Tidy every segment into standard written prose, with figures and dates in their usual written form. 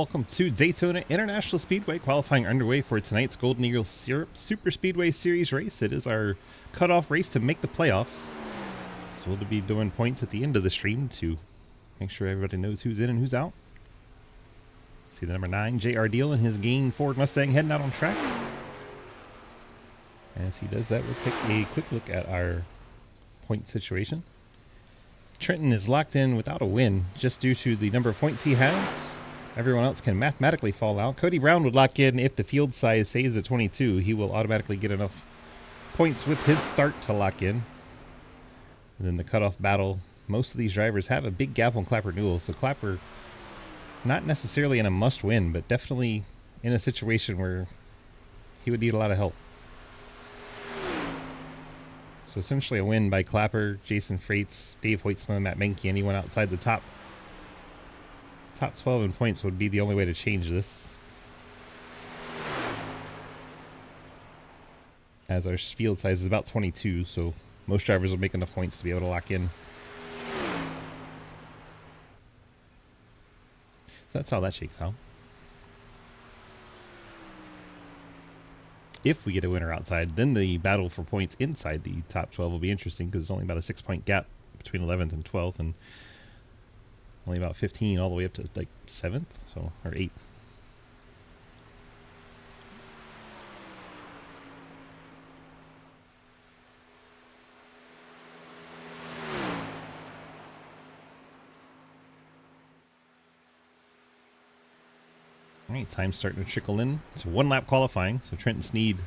welcome to Daytona International Speedway. Qualifying underway for tonight's Golden Eagle Superspeedway Series race. It is our cutoff race to make the playoffs. So we'll be doing points at the end of the stream to make sure everybody knows who's in and who's out. See the number 9, J.R. Deal, in his Gain Ford Mustang heading out on track. As he does that, we'll take a quick look at our point situation. Trenton is locked in without a win, just due to the number of points he has. Everyone else can mathematically fall out. Cody Brown would lock in if the field size stays at 22. He will automatically get enough points with his start to lock in. And then the cutoff battle, most of these drivers have a big gap on Clapper Newell, so Clapper not necessarily in a must win, but definitely in a situation where he would need a lot of help. So essentially a win by Clapper, Jason Freites, Dave Hoytsma, Matt Menke. Anyone outside the top 12 in points would be the only way to change this. As our field size is about 22, so most drivers will make enough points to be able to lock in. So that's how that shakes out. If we get a winner outside, then the battle for points inside the top 12 will be interesting, because it's only about a 6-point gap between 11th and 12th, and only about 15 all the way up to like 7th, so, or 8th. Alright, time's starting to trickle in. It's one lap qualifying, so Trenton Sneed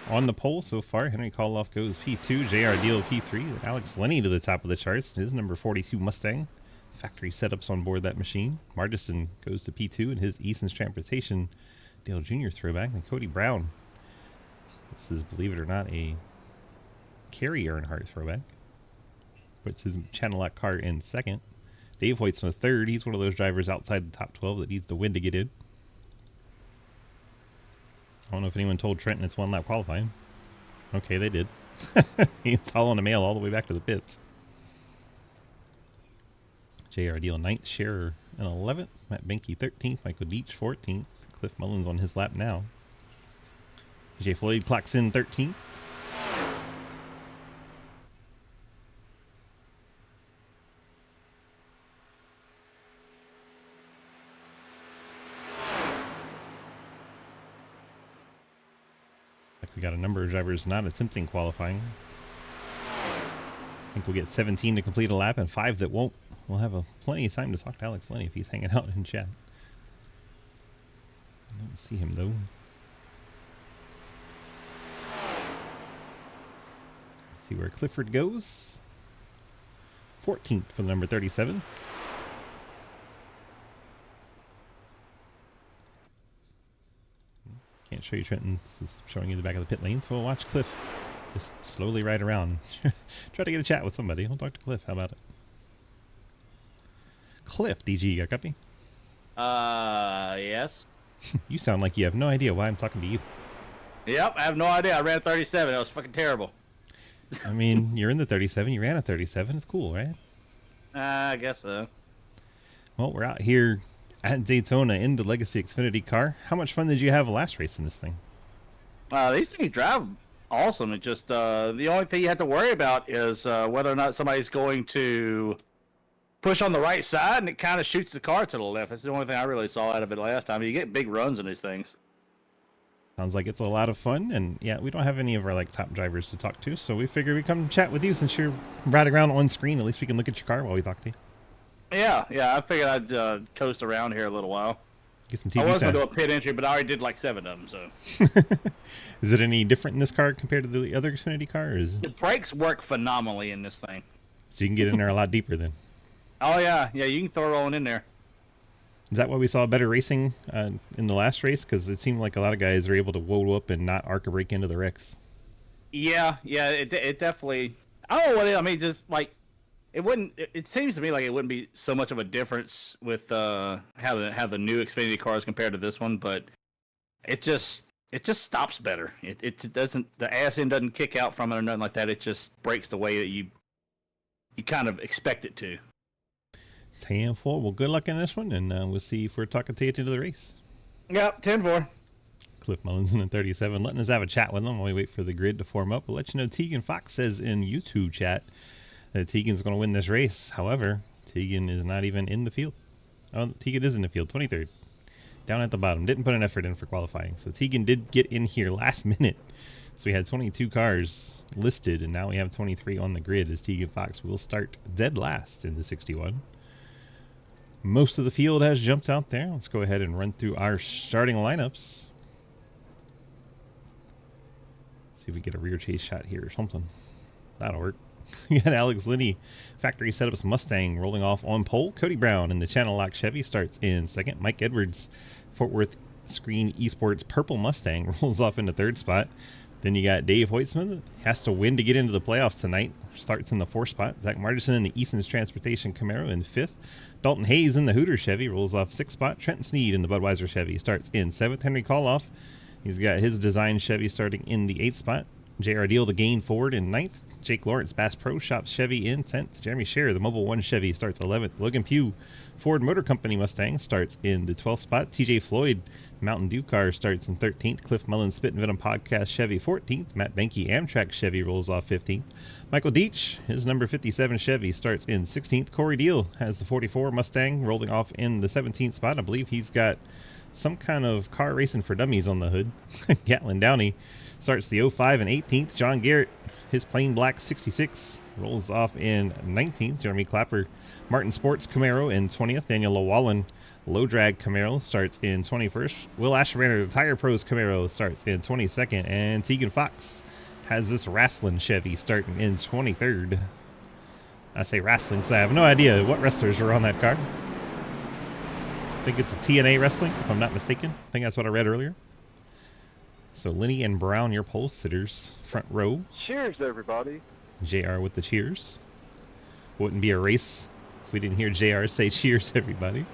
on the pole so far. Henry Koloff goes P2, J.R. Deal P3, Alex Lenny to the top of the charts, his number 42 Mustang. Factory setups on board that machine. Martison goes to P2 in his Easton's Transportation Dale Jr. throwback. And Cody Brown, this is, believe it or not, a Kerry Earnhardt throwback. Puts his Channel Lock car in second. Dave Hoytsma third. He's one of those drivers outside the top 12 that needs to win to get in. I don't know if anyone told Trenton it's one lap qualifying. Okay, they did. It's all on the mail all the way back to the pits. J.R. Deal 9th, Scherer in 11th, Matt Benke 13th, Michael Deach 14th, Cliff Mullins on his lap now. J. Floyd clocks in 13th. We got a number of drivers not attempting qualifying. I think we'll get 17 to complete a lap and 5 that won't. We'll have plenty of time to talk to Alex Lenny if he's hanging out in chat. I don't see him though. Let's see where Clifford goes. 14th for the number 37. Can't show you Trenton. This is showing you the back of the pit lane, so we'll watch Cliff just slowly ride around. Try to get a chat with somebody. We'll talk to Cliff. How about it? Cliff, DG, you got a copy? Yes. You sound like you have no idea why I'm talking to you. Yep, I have no idea. I ran 37. That was fucking terrible. I mean, you're in the 37. You ran a 37. It's cool, right? I guess so. Well, we're out here at Daytona in the Legacy Xfinity car. How much fun did you have last race in this thing? These things drive awesome. It just the only thing you have to worry about is whether or not somebody's going to push on the right side, and it kind of shoots the car to the left. That's the only thing I really saw out of it last time. You get big runs in these things. Sounds like it's a lot of fun, and yeah, we don't have any of our top drivers to talk to, so we figured we'd come chat with you since you're riding around on screen. At least we can look at your car while we talk to you. Yeah, I figured I'd coast around here a little while. Get some TV I was time. going to do a pit entry, but I already did like 7 of them, so. Is it any different in this car compared to the other Xfinity car? Or is it... The brakes work phenomenally in this thing. So you can get in there a lot deeper then. Oh, yeah, you can throw rolling in there. Is that why we saw better racing in the last race? Because it seemed like a lot of guys are able to whoa up and not arc a brake into the wrecks. Yeah, it definitely. I don't know what it. I mean, just like it wouldn't. It seems to me like it wouldn't be so much of a difference with how the new Xfinity cars compared to this one, but it just stops better. It doesn't. The ass end doesn't kick out from it or nothing like that. It just breaks the way that you kind of expect it to. 10-4. Well, good luck in this one, and we'll see if we're talking to you at the end of the race. Yep, 10-4. Cliff Mullins in 37, letting us have a chat with them while we wait for the grid to form up. We'll let you know Tegan Fox says in YouTube chat that Tegan's going to win this race. However, Tegan is not even in the field. Oh, Tegan is in the field, 23rd. Down at the bottom. Didn't put an effort in for qualifying. So Tegan did get in here last minute. So we had 22 cars listed, and now we have 23 on the grid as Tegan Fox will start dead last in the 61. Most of the field has jumped out there. Let's go ahead and run through our starting lineups. See if we get a rear chase shot here or something. That'll work. We got Alex Linney, factory setups Mustang, rolling off on pole. Cody Brown in the Channel Lock Chevy starts in second. Mike Edwards, Fort Worth Screen Esports purple Mustang, rolls off into third spot. Then you got Dave Hoytsman, has to win to get into the playoffs tonight, starts in the fourth spot. Zach Martinson in the Easton's Transportation Camaro in fifth. Dalton Hayes in the Hooters Chevy rolls off sixth spot. Trenton Sneed in the Budweiser Chevy starts in seventh. Henry Coloff, he's got his design Chevy starting in the eighth spot. J.R. Deal, the Gain Ford in ninth. Jake Lawrence, Bass Pro Shops Chevy in 10th. Jeremy Scherer, the Mobile One Chevy starts 11th. Logan Pugh, Ford Motor Company Mustang starts in the 12th spot. TJ Floyd, Mountain Dew car starts in 13th. Cliff Mullins, Spit and Venom Podcast Chevy 14th. Matt Benke, Amtrak Chevy rolls off 15th. Michael Deitch, his number 57 Chevy starts in 16th. Corey Deal has the 44 Mustang rolling off in the 17th spot. I believe he's got some kind of car racing for dummies on the hood. Gatlin Downey starts the 05 and 18th. John Garrett, his plain black 66, rolls off in 19th. Jeremy Clapper, Martin Sports Camaro in 20th. Daniel Llewellyn, low drag Camaro starts in 21st. Will Ashrander, the Tire Pros Camaro starts in 22nd. And Tegan Fox has this Wrestling Chevy starting in 23rd. I say wrestling because I have no idea what wrestlers are on that car. I think it's a TNA wrestling, if I'm not mistaken. I think that's what I read earlier. So Linney and Brown, your pole sitters, front row. Cheers, everybody. JR with the cheers. Wouldn't be a race if we didn't hear JR say cheers, everybody.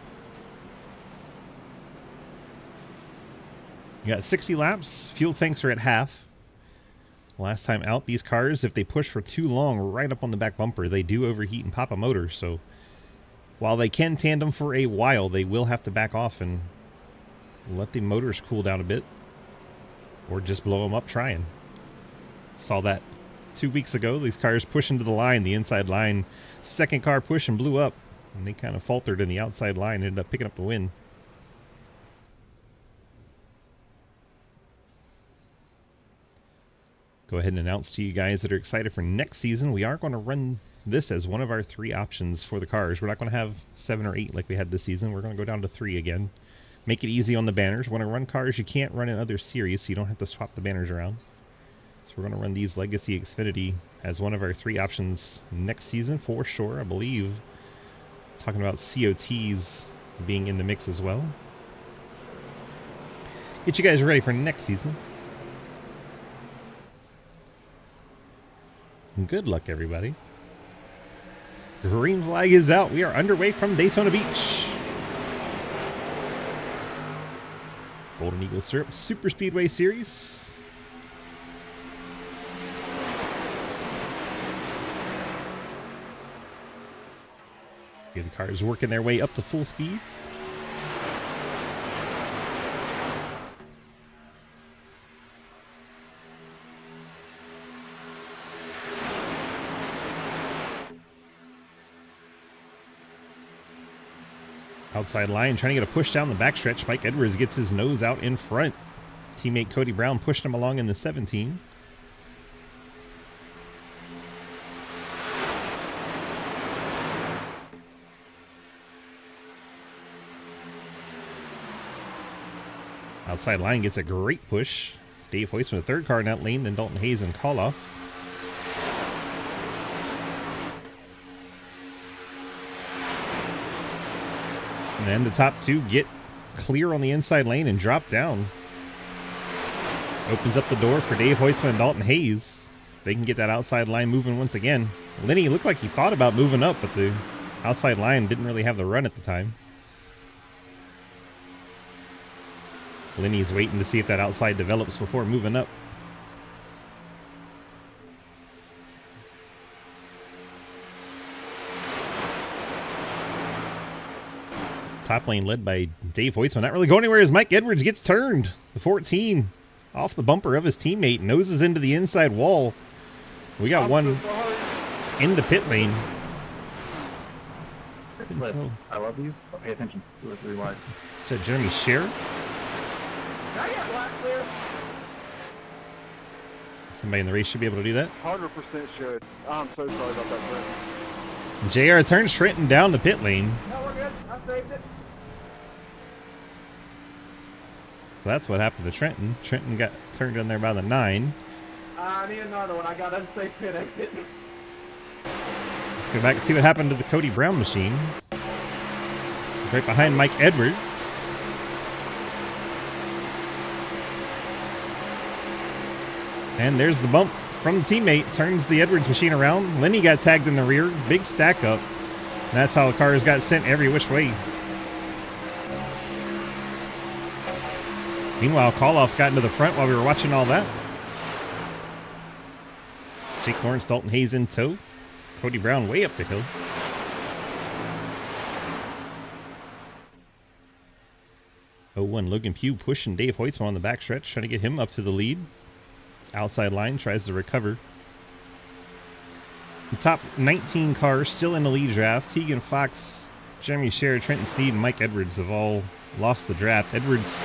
You got 60 laps. Fuel tanks are at half. Last time out, these cars, if they push for too long right up on the back bumper, they do overheat and pop a motor. So while they can tandem for a while, they will have to back off and let the motors cool down a bit. Or just blow them up trying. Saw that 2 weeks ago. These cars push into the line, the inside line. Second car push and blew up. And they kind of faltered in the outside line and ended up picking up the win. Go ahead and announce to you guys that are excited for next season. We are going to run this as one of our 3 options for the cars. We're not going to have 7 or 8 like we had this season. We're going to go down to 3 again. Make it easy on the banners. Want to run cars you can't run in other series, so you don't have to swap the banners around. So we're going to run these Legacy Xfinity as one of our 3 options next season for sure, I believe. Talking about COTs being in the mix as well. Get you guys ready for next season. And good luck, everybody. Green flag is out. We are underway from Daytona Beach. Golden Eagle Syrup Superspeedway Series. The cars working their way up to full speed. Outside line, trying to get a push down the backstretch. Mike Edwards gets his nose out in front. Teammate Cody Brown pushed him along in the 17. Outside line gets a great push. Dave Hoytsman, the third car in that lane, then Dalton Hayes and Coloff. And then the top 2 get clear on the inside lane and drop down. Opens up the door for Dave Hoytsman and Dalton Hayes. They can get that outside line moving once again. Linney looked like he thought about moving up, but the outside line didn't really have the run at the time. Linney's waiting to see if that outside develops before moving up. Top lane led by Dave Hoytsman. Not really going anywhere as Mike Edwards gets turned. The 14 off the bumper of his teammate. Noses into the inside wall. We got one in the pit lane. So, I love you, but pay attention. 2 or 3 wide. is that Jeremy Scher? Somebody in the race should be able to do that. 100% should. I'm so sorry about that, Brent. JR turns Trenton down the pit lane. No, we're good. I saved it. So that's what happened to Trenton. Trenton got turned in there by the 9. I need another one. I got unsafe pit exit. Let's go back and see what happened to the Cody Brown machine. Right behind Mike Edwards. And there's the bump from the teammate. Turns the Edwards machine around. Lenny got tagged in the rear. Big stack up. And that's how the cars got sent every which way. Meanwhile, Call-Offs got into the front while we were watching all that. Jake Lawrence, Dalton Hayes in tow. Cody Brown way up the hill. Oh, 1 Logan Pugh pushing Dave Hoytsman on the backstretch, trying to get him up to the lead. Outside line tries to recover. The top 19 cars still in the lead draft. Tegan Fox, Jeremy Scher, Trenton Sneed, and Mike Edwards have all lost the draft. Edwards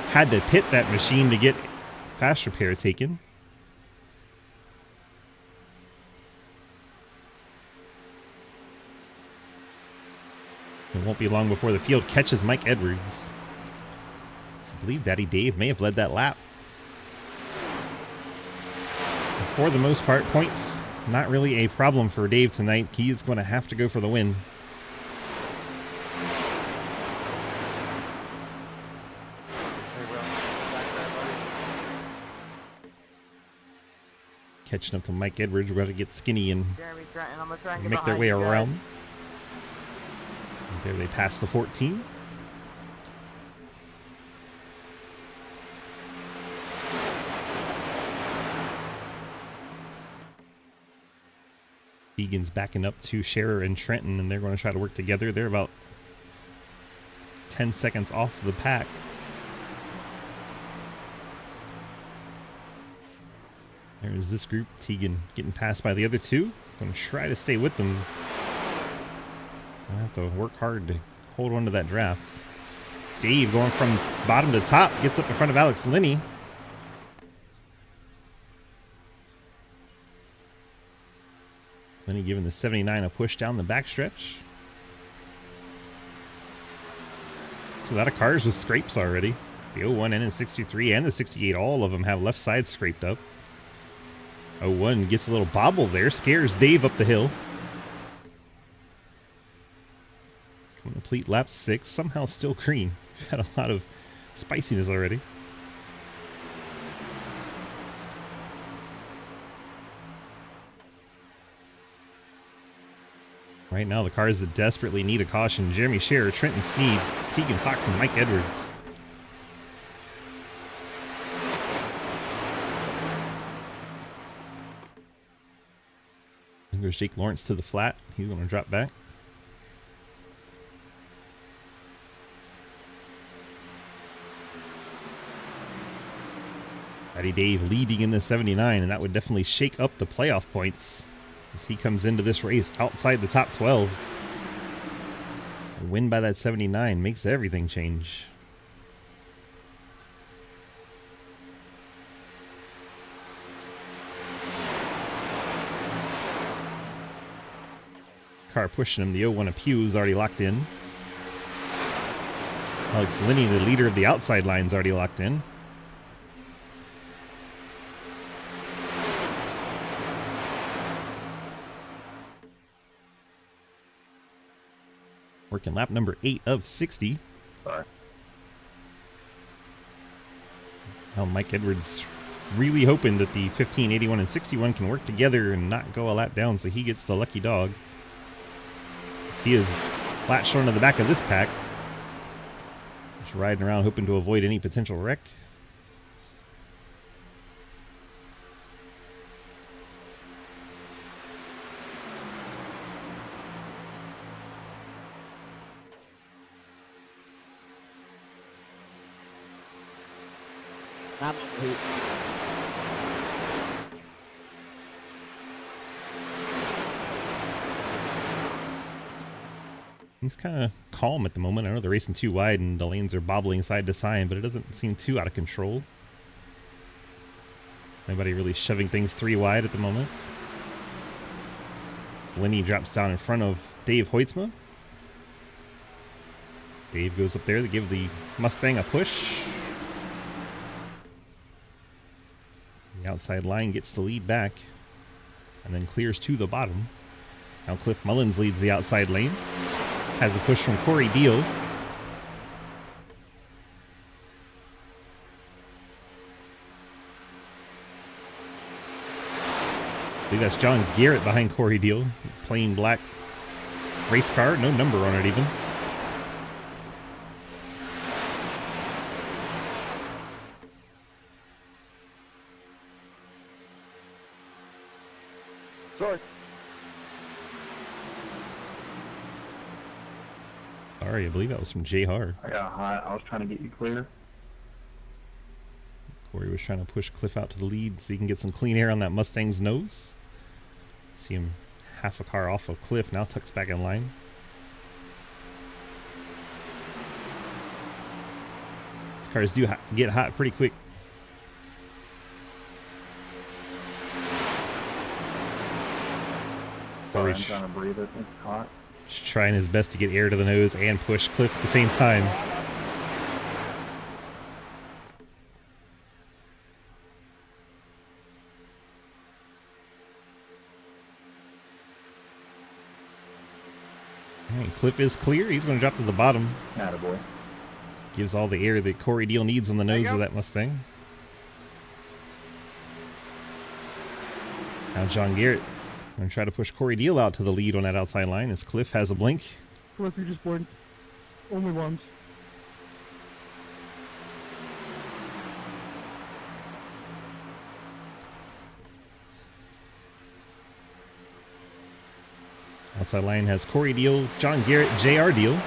had to pit that machine to get fast repair taken. It won't be long before the field catches Mike Edwards. I believe Daddy Dave may have led that lap. For the most part, points not really a problem for Dave tonight. He is going to have to go for the win. Catching up to Mike Edwards. We're going to get skinny and make their way around. And there they pass the 14. Egan's backing up to Scherer and Trenton, and they're going to try to work together. They're about 10 seconds off the pack. There's this group. Tegan getting passed by the other two. Going to try to stay with them. I have to work hard to hold on to that draft. Dave going from bottom to top. Gets up in front of Alex Linney. Linney giving the 79 a push down the backstretch. So that of cars with scrapes already. The 01 and the 63 and the 68, all of them have left side scraped up. 01 gets a little bobble there, scares Dave up the hill. Complete lap 6, somehow still green. We've had a lot of spiciness already. Right now, the cars that desperately need a caution: Jeremy Scher, Trenton Sneed, Tegan Fox, and Mike Edwards. And goes Jake Lawrence to the flat. He's going to drop back. Daddy Dave leading in the 79, and that would definitely shake up the playoff points as he comes into this race outside the top 12. A win by that 79 makes everything change. Car pushing him. The 01 of Pew is already locked in. Alex Linney, the leader of the outside line, is already locked in. Working lap number 8 of 60. Sorry. Now Mike Edwards really hoping that the 15, 81, and 61 can work together and not go a lap down, so he gets the lucky dog. As he is latched onto the back of this pack. Just riding around hoping to avoid any potential wreck. I'm over here. He's kind of calm at the moment. I know they're racing too wide and the lanes are bobbling side to side, but it doesn't seem too out of control. Nobody really shoving things 3 wide at the moment. So Lenny drops down in front of Dave Hoytsma. Dave goes up there to give the Mustang a push. The outside line gets the lead back and then clears to the bottom. Now Cliff Mullins leads the outside lane. Has a push from Corey Deal. I believe that's John Garrett behind Corey Deal. Plain black race car, no number on it even. Sorry. Sorry, I believe that was from Jay Har. I got hot. I was trying to get you clear. Corey was trying to push Cliff out to the lead so he can get some clean air on that Mustang's nose. See him half a car off of Cliff, now tucks back in line. These cars do get hot pretty quick. Sorry, I'm Corey's trying to breathe it. It's hot. trying his best to get air to the nose and push Cliff at the same time. Alright, Cliff is clear. He's going to drop to the bottom. Attaboy. Gives all the air that Corey Deal needs on the nose of that Mustang. Now John Garrett going to try to push Corey Deal out to the lead on that outside line as Cliff has a blink. Cliff, you just blinked. Only once. Outside line has Corey Deal, John Garrett, J.R. Deal, and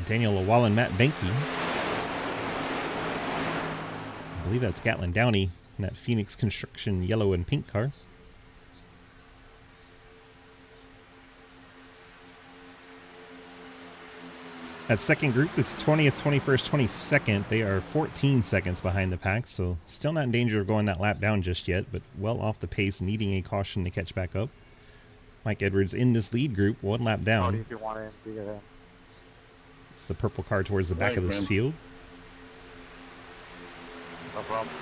Daniel Lawal and Matt Benke. I believe that's Gatlin Downey in that Phoenix Construction yellow and pink car. That second group, that's 20th, 21st, 22nd. They are 14 seconds behind the pack, so still not in danger of going that lap down just yet, but well off the pace, needing a caution to catch back up. Mike Edwards in this lead group, 1 lap down. If you want to do that. It's the purple car towards the back of this field. No problem.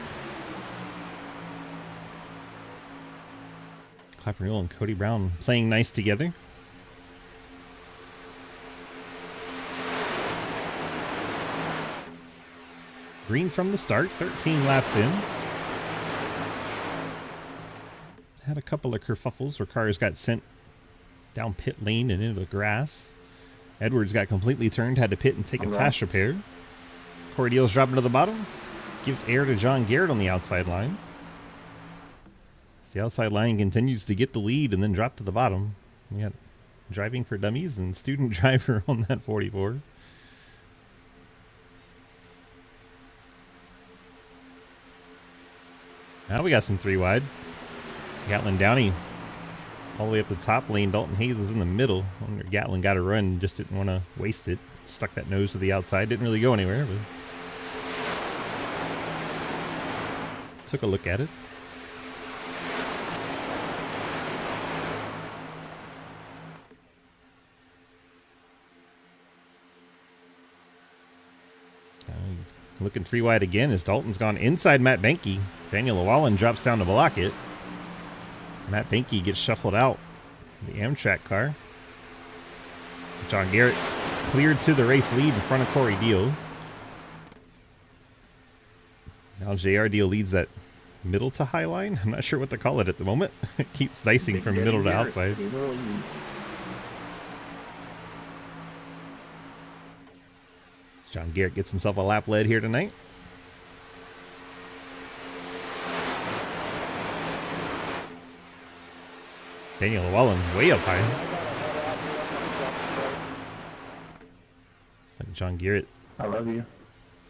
Clapper Newell and Cody Brown playing nice together. Green from the start, 13 laps in. Had a couple of kerfuffles where cars got sent down pit lane and into the grass. Edwards got completely turned, had to pit and take a fast repair. Corey Deal's dropping to the bottom. Gives air to John Garrett on the outside line. The outside line continues to get the lead and then drop to the bottom. You got driving for dummies and student driver on that 44. Now we got some 3 wide. Gatlin Downey all the way up the top lane. Dalton Hayes is in the middle. I wonder if Gatlin got a run, just didn't want to waste it. Stuck that nose to the outside. Didn't really go anywhere, but took a look at it. Looking 3 wide again as Dalton's gone inside Matt Benke. Daniel Llewellyn drops down to block it. Matt Benke gets shuffled out. The Amtrak car. John Garrett cleared to the race lead in front of Corey Deal. Now J.R. Deal leads that middle to high line. I'm not sure what to call it at the moment. It keeps dicing from middle to outside. John Garrett gets himself a lap lead here tonight. Daniel Llewellyn way up high. Like John Garrett I love you.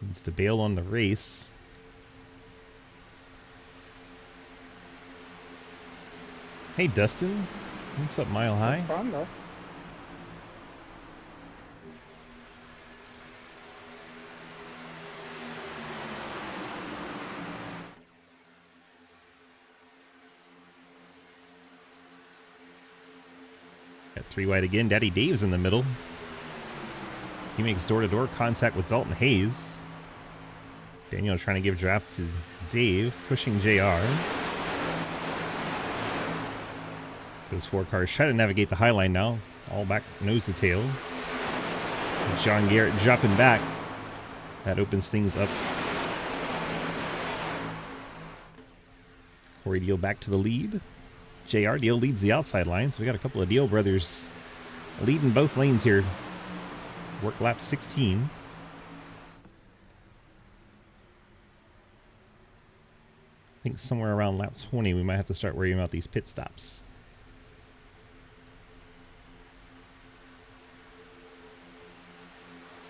Needs to bail on the race. Hey Dustin, what's up Mile High? Fun though. Got 3 wide again. Daddy Dave's in the middle. He makes door-to-door contact with Dalton Hayes. Daniel trying to give draft to Dave, pushing JR. So those 4 cars try to navigate the high line now. All back nose to tail. John Garrett dropping back. That opens things up. Corey Deal back to the lead. JR Deal leads the outside line, so we got a couple of Deal brothers leading both lanes here. Work lap 16. I think somewhere around lap 20 we might have to start worrying about these pit stops.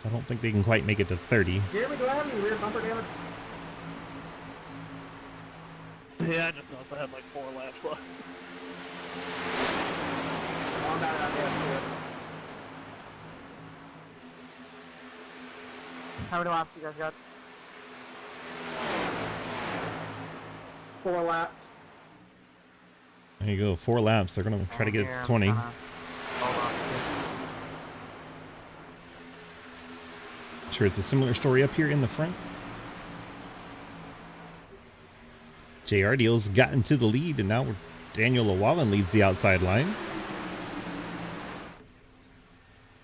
I don't think they can quite make it to 30. Jeremy, do I have any rear bumper damage? Yeah, I just noticed I had like 4 laps left. Oh, no, no, How many laps you guys got? 4 laps. There you go, 4 laps. They're going to try to get it to 20. Hold on. Sure, it's a similar story up here in the front. JR Deal's gotten to the lead, and now Daniel Llewellyn leads the outside line.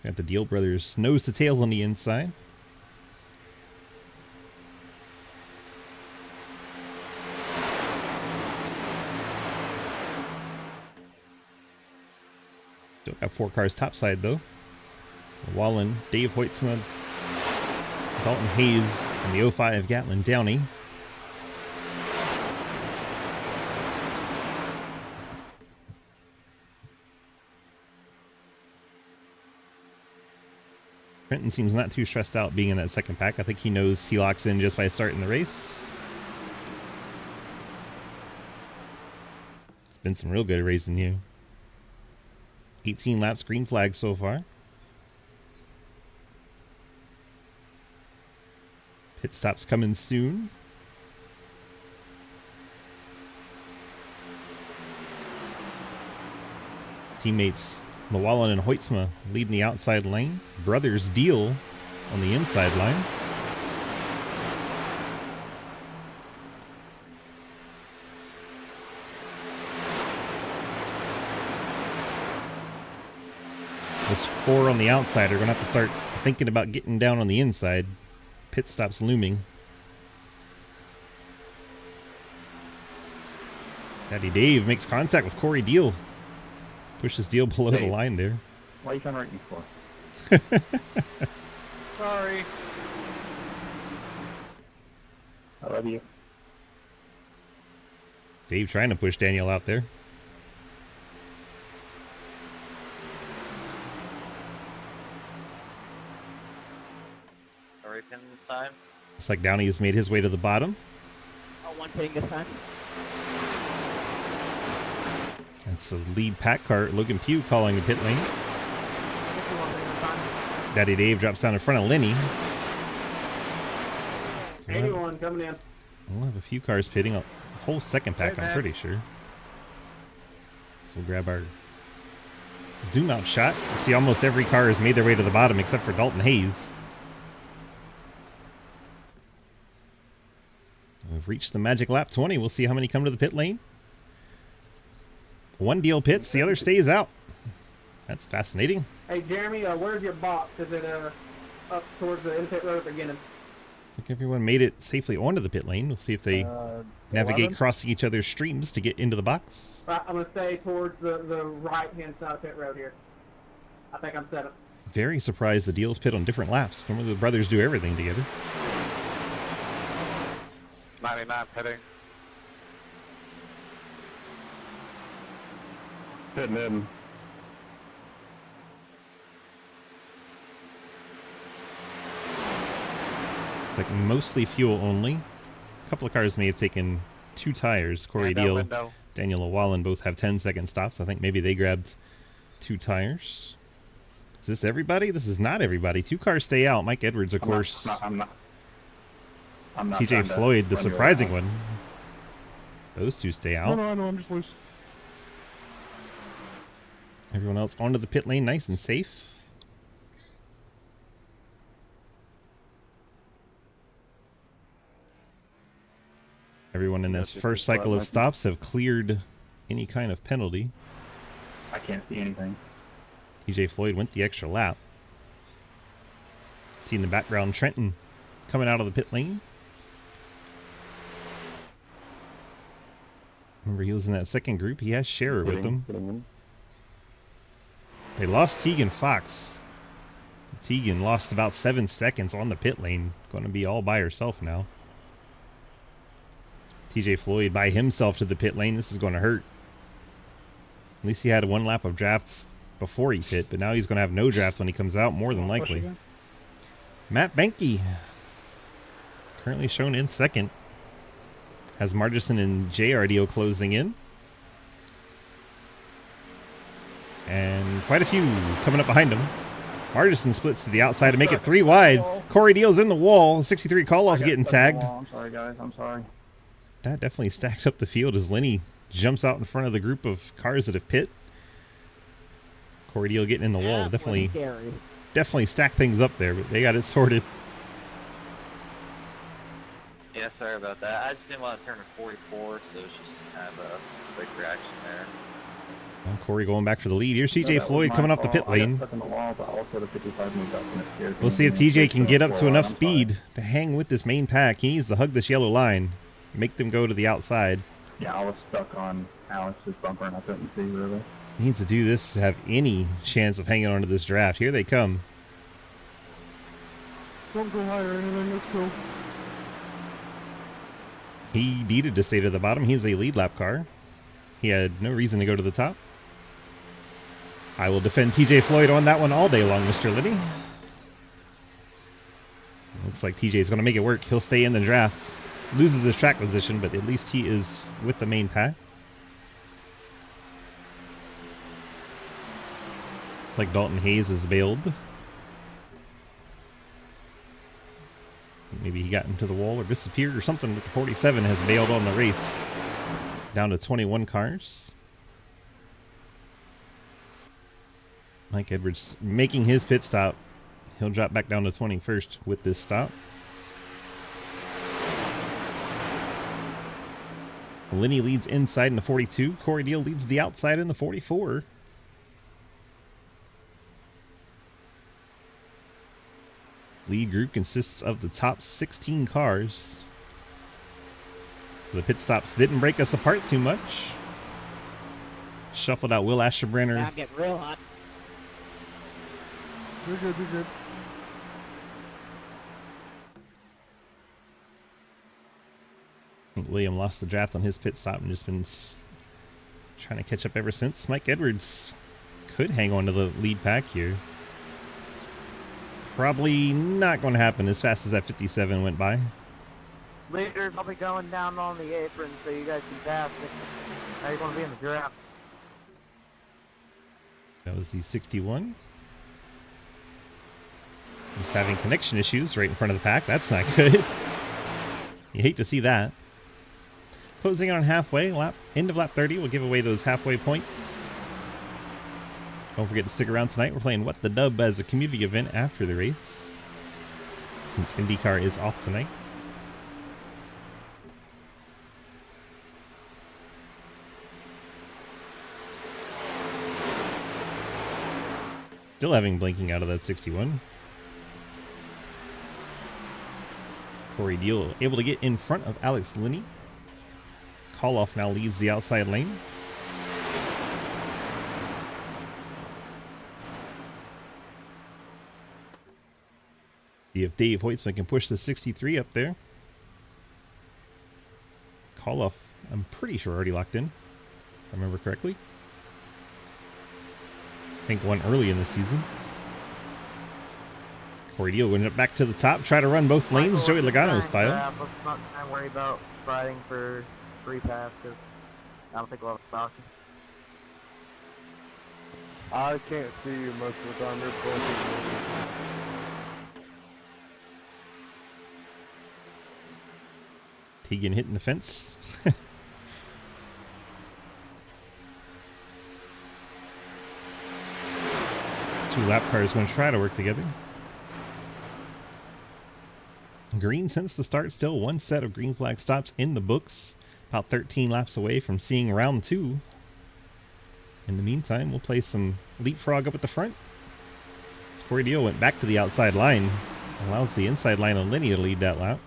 Got the Deal brothers nose to tail on the inside. Still got 4 cars topside though. Llewellyn, Dave Hoytsma, Dalton Hayes, and the 05 Gatlin Downey. Trenton seems not too stressed out being in that second pack. I think he knows he locks in just by starting the race. It's been some real good racing here. 18 laps, green flag so far. Pit stops coming soon. Teammates Llewellyn and Hoytsma leading the outside lane. Brothers Deal on the inside line. Those 4 on the outside are going to have to start thinking about getting down on the inside. Pit stops looming. Daddy Dave makes contact with Corey Deal. Pushes Deal below the line there. Why are you trying to write me for? Sorry. I love you. Dave trying to push Daniel out there. Sorry, pin this time. Looks like Downey has made his way to the bottom. Oh, 1 pin this time. That's the lead pack car, Logan Pugh calling the pit lane. Daddy Dave drops down in front of Lenny. So 81 coming in. we'll have a few cars pitting, a whole second pack, I'm pretty sure. So we'll grab our zoom out shot. You see almost every car has made their way to the bottom except for Dalton Hayes. We've reached the magic lap 20. We'll see how many come to the pit lane. 1 Deal pits, the other stays out. That's fascinating. Hey, Jeremy, where's your box? Is it up towards the in-pit road at the beginning? I think everyone made it safely onto the pit lane. We'll see if they navigate 11? crossing each other's streams to get into the box. I'm going to say towards the right-hand side of pit road here. I think I'm 7th. Very surprised the Deals pit on different laps. Normally the brothers do everything together. 99 pitting. Hitting in. like mostly fuel only. A couple of cars may have taken 2 tires. Corey Hand out Deal, window. Daniel Llewellyn both have 10-second stops. I think maybe they grabbed 2 tires. Is this everybody? This is not everybody. 2 cars stay out. Mike Edwards, of course. I'm not TJ trying to Floyd, the run you surprising around. one. Those 2 stay out. No, I'm just loose. Everyone else onto the pit lane, nice and safe. Everyone in this That's just first a cycle of flat stops have cleared any kind of penalty. I can't see anything. TJ Floyd went the extra lap. See in the background Trenton coming out of the pit lane. Remember, he was in that second group. He has Scherer with him. Getting in. They lost Tegan Fox. Tegan lost about 7 seconds on the pit lane. Going to be all by herself now. TJ Floyd by himself to the pit lane. This is going to hurt. At least he had 1 lap of drafts before he pit, but now he's going to have no drafts when he comes out, more than likely. Matt Benke, currently shown in second, has Margison and JRDO closing in. And quite a few coming up behind him. Margison splits to the outside to make it 3 wide. Corey Deal's in the wall. 63 call-offs getting tagged. I'm sorry, guys. I'm sorry. That definitely stacked up the field as Lenny jumps out in front of the group of cars that have pit. Corey Deal getting in the wall. That was scary. Definitely stacked things up there, but they got it sorted. Yeah, sorry about that. I just didn't want to turn to 44, so it's just kind of a quick reaction there. Well, Corey going back for the lead. Here's No, TJ that was Floyd my coming off the fault. pit I got lane. stuck in the wall, but also the 55 moved up and it scared We'll me. see if TJ can get up to enough I'm sorry. speed to hang with this main pack. He needs to hug this yellow line. Make them go to the outside. Yeah, I was stuck on Alex's bumper and I couldn't see really. He needs to do this to have any chance of hanging on to this draft. Here they come. Don't go higher or anything, let's go. He needed to stay to the bottom. He's a lead lap car. He had no reason to go to the top. I will defend TJ Floyd on that one all day long, Mr. Liddy. Looks like TJ is going to make it work. He'll stay in the draft. Loses his track position, but at least he is with the main pack. It's like Dalton Hayes is bailed. Maybe he got into the wall or disappeared or something, but the 47 has bailed on the race. Down to 21 cars. Mike Edwards making his pit stop. He'll drop back down to 21st with this stop. Lenny leads inside in the 42. Corey Deal leads the outside in the 44. Lead group consists of the top 16 cars. The pit stops didn't break us apart too much. Shuffled out Will Asherbrenner. Now I'm getting real hot. You're good, you're good. I think William lost the draft on his pit stop and just been trying to catch up ever since. Mike Edwards could hang on to the lead pack here. It's probably not going to happen as fast as that 57 went by. Leaders, I'll be going down on the apron so you guys can pass it. Now you're going to be in the draft. That was the 61. He's having connection issues right in front of the pack. That's not good. You hate to see that. Closing on halfway, end of lap 30. We'll give away those halfway points. Don't forget to stick around tonight. We're playing What the Dub as a community event after the race, since IndyCar is off tonight. Still having blinking out of that 61. Corey Deal able to get in front of Alex Linney. Call-off now leads the outside lane. See if Dave Hoytsman can push the 63 up there. Call-off, I'm pretty sure already locked in, if I remember correctly. I think one early in the season. Corey Deal went up back to the top, try to run both lanes, Michael, Joey just Logano try and style. grab. Let's not try and worry about fighting for free pass, because I don't think we'll have a option. I can't see you most of the time. You're bullshit. Tegan hitting the fence. Two lap cars going to try to work together. Green since the start, still one set of green flag stops in the books. About 13 laps away from seeing round 2. In the meantime, we'll play some leapfrog up at the front. Corey Deal went back to the outside line. Allows the inside line on Lenny to lead that lap.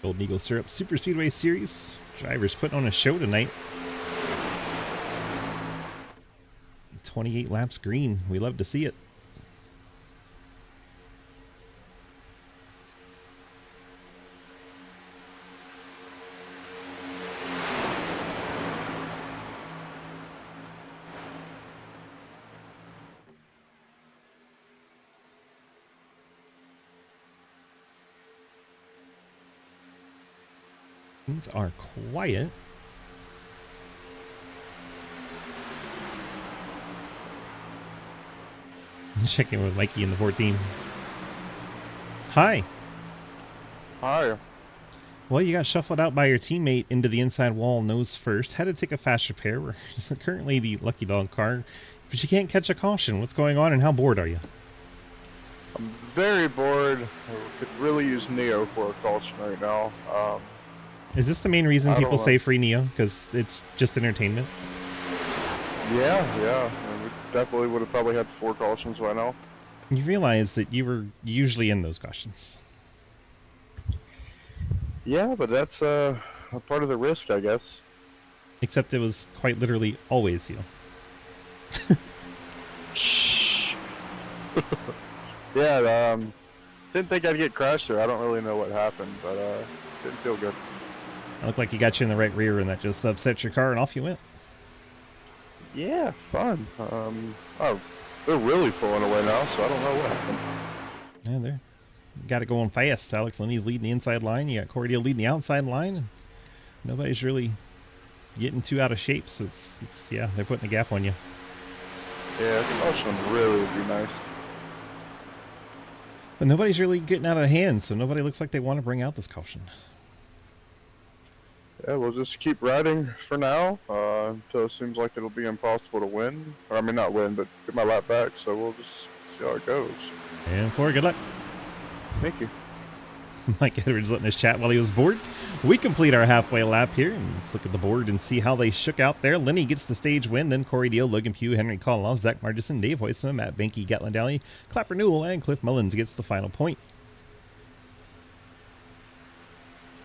Golden Eagle Syrup Superspeedway Series. Drivers putting on a show tonight. 28 laps green. We love to see it. Things are quiet. Checking with Mikey in the 14. Hi. Hi. Well, you got shuffled out by your teammate into the inside wall nose first. Had to take a fast repair. We're currently the lucky dog car, but you can't catch a caution. What's going on and how bored are you? I'm very bored. I could really use Neo for a caution right now. Is this the main reason I don't people know. say free Neo? Because it's just entertainment? Yeah. We definitely would have probably had 4 cautions by now. You realize that you were usually in those cautions. Yeah, but that's a part of the risk, I guess. Except it was quite literally always you. Yeah, didn't think I'd get crashed there. I don't really know what happened, but didn't feel good. It looked like you got you in the right rear and that just upset your car and off you went. Yeah, fun. Oh, they're really pulling away now, so I don't know what happened. Yeah, there. Got it going fast. Alex Lenny's leading the inside line. You got Corey Deal leading the outside line. And nobody's really getting too out of shape, so it's yeah, they're putting a gap on you. Yeah, a caution really would be nice. But nobody's really getting out of hand, so nobody looks like they want to bring out this caution. Yeah, we'll just keep riding for now until it seems like it'll be impossible to win. Or, I mean, not win, but get my lap back, so we'll just see how it goes. And for good luck. Thank you. Mike Edwards letting us chat while he was bored. We complete our halfway lap here, and let's look at the board and see how they shook out there. Lenny gets the stage win, then Corey Deal, Logan Pugh, Henry Koloff, Zach Margison, Dave Hoisman, Matt Benke, Gatlin Dowley, Clapper Newell, and Cliff Mullins gets the final point.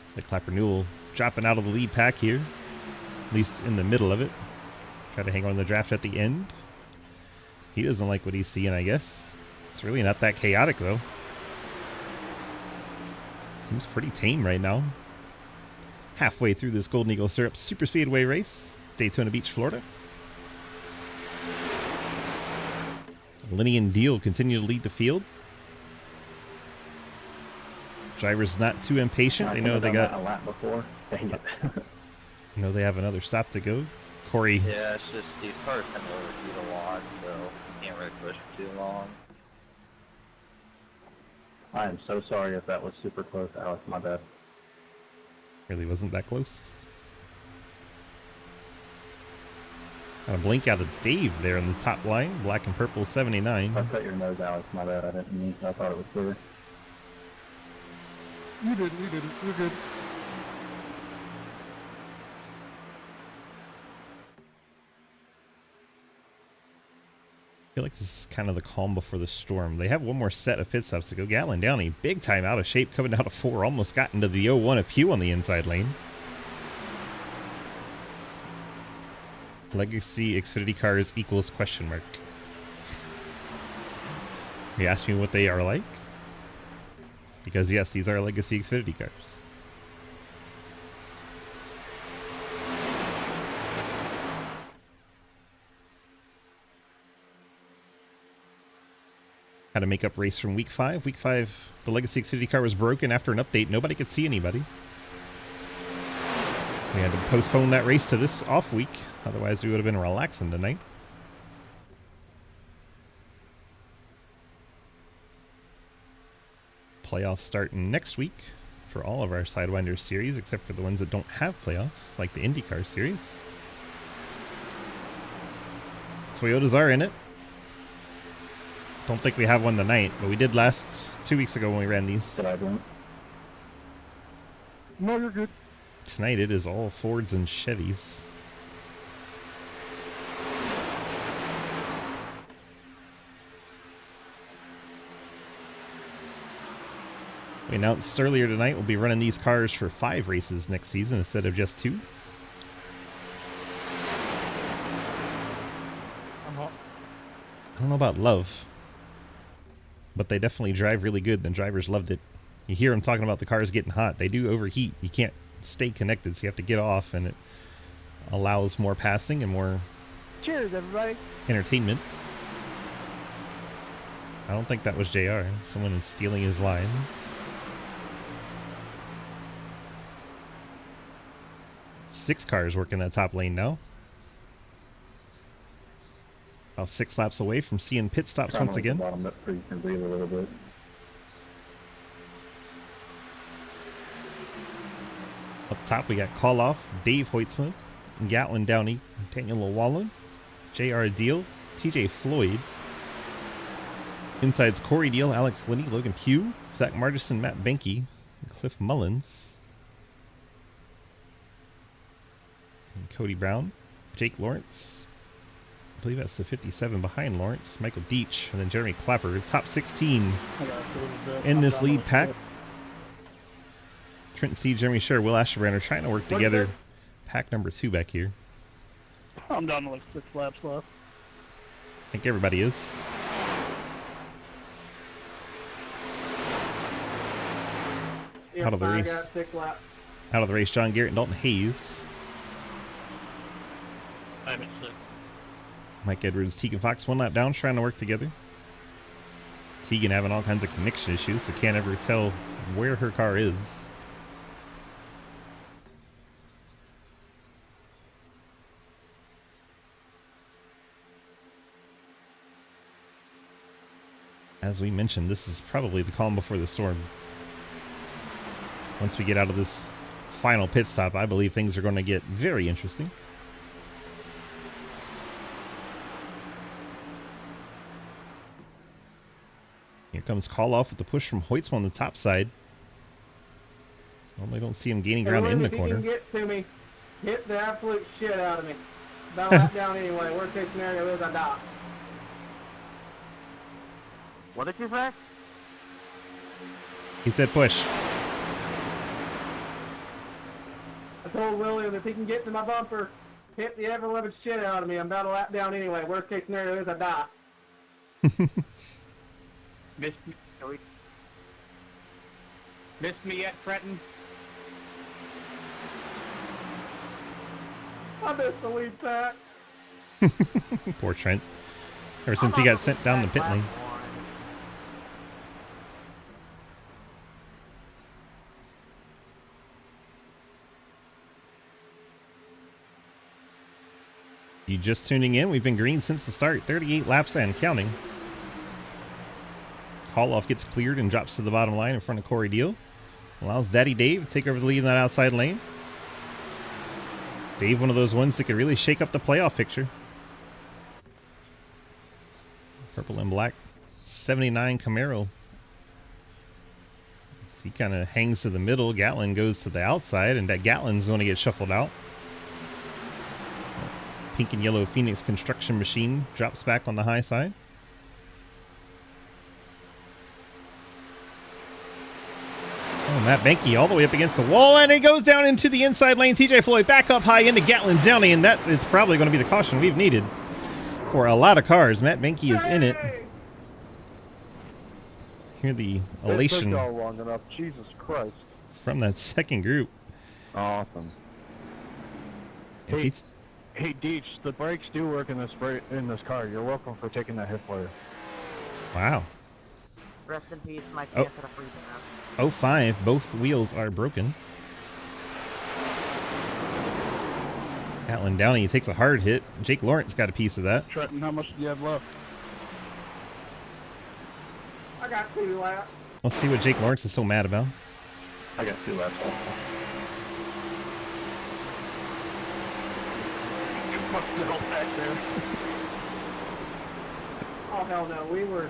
It's like Clapper Newell dropping out of the lead pack here, at least in the middle of it. Try to hang on the draft at the end. He doesn't like what he's seeing, I guess. It's really not that chaotic, though. Seems pretty tame right now. Halfway through this Golden Eagle Syrup Superspeedway race, Daytona Beach, Florida. Lenny and Deal continue to lead the field. Drivers not too impatient. They know they got a lap before. Dang it. know they have another stop to go. Corey. Yeah, it's just these cars kind of overheat a lot, so you can't really push for too long. I am so sorry if that was super close, Alex. My bad. Really wasn't that close. Got a blink out of Dave there in the top line. Black and purple 79. I cut your nose, Alex. My bad. I didn't mean. I thought it was clear. You didn't. You're good. I feel like this is kind of the calm before the storm. They have one more set of pit stops to go. Gatlin Downey, big time out of shape, coming out of 4. Almost got into the 0-1 of Pew on the inside lane. Legacy Xfinity cars equals question mark. You ask me what they are like? Because yes, these are Legacy Xfinity cars. Had a makeup race from week 5. Week 5, the Legacy Xfinity car was broken after an update. Nobody could see anybody. We had to postpone that race to this off week. Otherwise, we would have been relaxing tonight. Playoffs starting next week for all of our Sidewinder series, except for the ones that don't have playoffs, like the IndyCar series. Toyotas are in it. Don't think we have one tonight, but we did last 2 weeks ago when we ran these. But I don't. No, you're good. Tonight it is all Fords and Chevys. We announced earlier tonight we'll be running these cars for 5 races next season instead of just 2. I don't know about love, but they definitely drive really good. The drivers loved it. You hear them talking about the cars getting hot. They do overheat. You can't stay connected, so you have to get off, and it allows more passing and more Cheers, everybody. entertainment. I don't think that was JR. Someone is stealing his line. Six cars working that top lane now. About 6 laps away from seeing pit stops Trying once to again. bottom up so you can breathe a little bit. Up top we got Call Off, Dave Hoytsma, Gatlin Downey, Daniel Llewellyn, J.R. Deal, T.J. Floyd. Inside's Corey Deal, Alex Linney, Logan Pugh, Zach Martison, Matt Benke, Cliff Mullins, and Cody Brown, Jake Lawrence. I believe that's the 57 behind Lawrence, Michael Deach, and then Jeremy Clapper. Top 16 in this lead pack. Trenton C, Jeremy Sher, Will Asherbrand are trying to work together. Pack number 2 back here. I'm down to like 6 laps left. I think everybody is. Out of the race. Got 6 laps. Out of the race, John Garrett and Dalton Hayes. I'm at 6. Mike Edwards, Tegan Fox, 1 lap down, trying to work together. Tegan having all kinds of connection issues, so can't ever tell where her car is. As we mentioned, this is probably the calm before the storm. Once we get out of this final pit stop, I believe things are going to get very interesting. Here comes Call Off with the push from Hoytsma on the top side. Normally don't see him gaining ground in the corner. If you can get to me, hit the absolute shit out of me. About that down anyway. Worst case scenario is I die. What did you say? He said push. I told William if he can get to my bumper, hit the ever-living shit out of me. I'm about a lap down anyway. Worst case scenario is I die. Missed me. Missed me yet, Trenton? I missed the lead pack. Poor Trent. Ever since he got sent down the pit lane. You just tuning in? We've been green since the start. 38 laps and counting. Call Off gets cleared and drops to the bottom line in front of Corey Deal. Allows Daddy Dave to take over the lead in that outside lane. Dave, one of those ones that could really shake up the playoff picture. Purple and black 79 Camaro. So he kind of hangs to the middle. Gatlin goes to the outside, and that Gatlin's going to get shuffled out. Pink and yellow Phoenix construction machine drops back on the high side. Oh, Matt Benke all the way up against the wall, and it goes down into the inside lane. TJ Floyd back up high into Gatlin Downey, and that is probably going to be the caution we've needed for a lot of cars. Matt Benke is in it. Hear the elation It took y'all long enough. Jesus Christ. from that second group. Awesome. If he's- Hey, Deech, the brakes do work in this car. You're welcome for taking that hit flare. Wow. Rest in peace, my Oh. chance at a free pass. 05, both wheels are broken. Atlin Downey takes a hard hit. Jake Lawrence got a piece of that. Trenton, how much do you have left? I got 2 laps. Let's see what Jake Lawrence is so mad about. I got 2 laps. Back there. Oh hell no, we were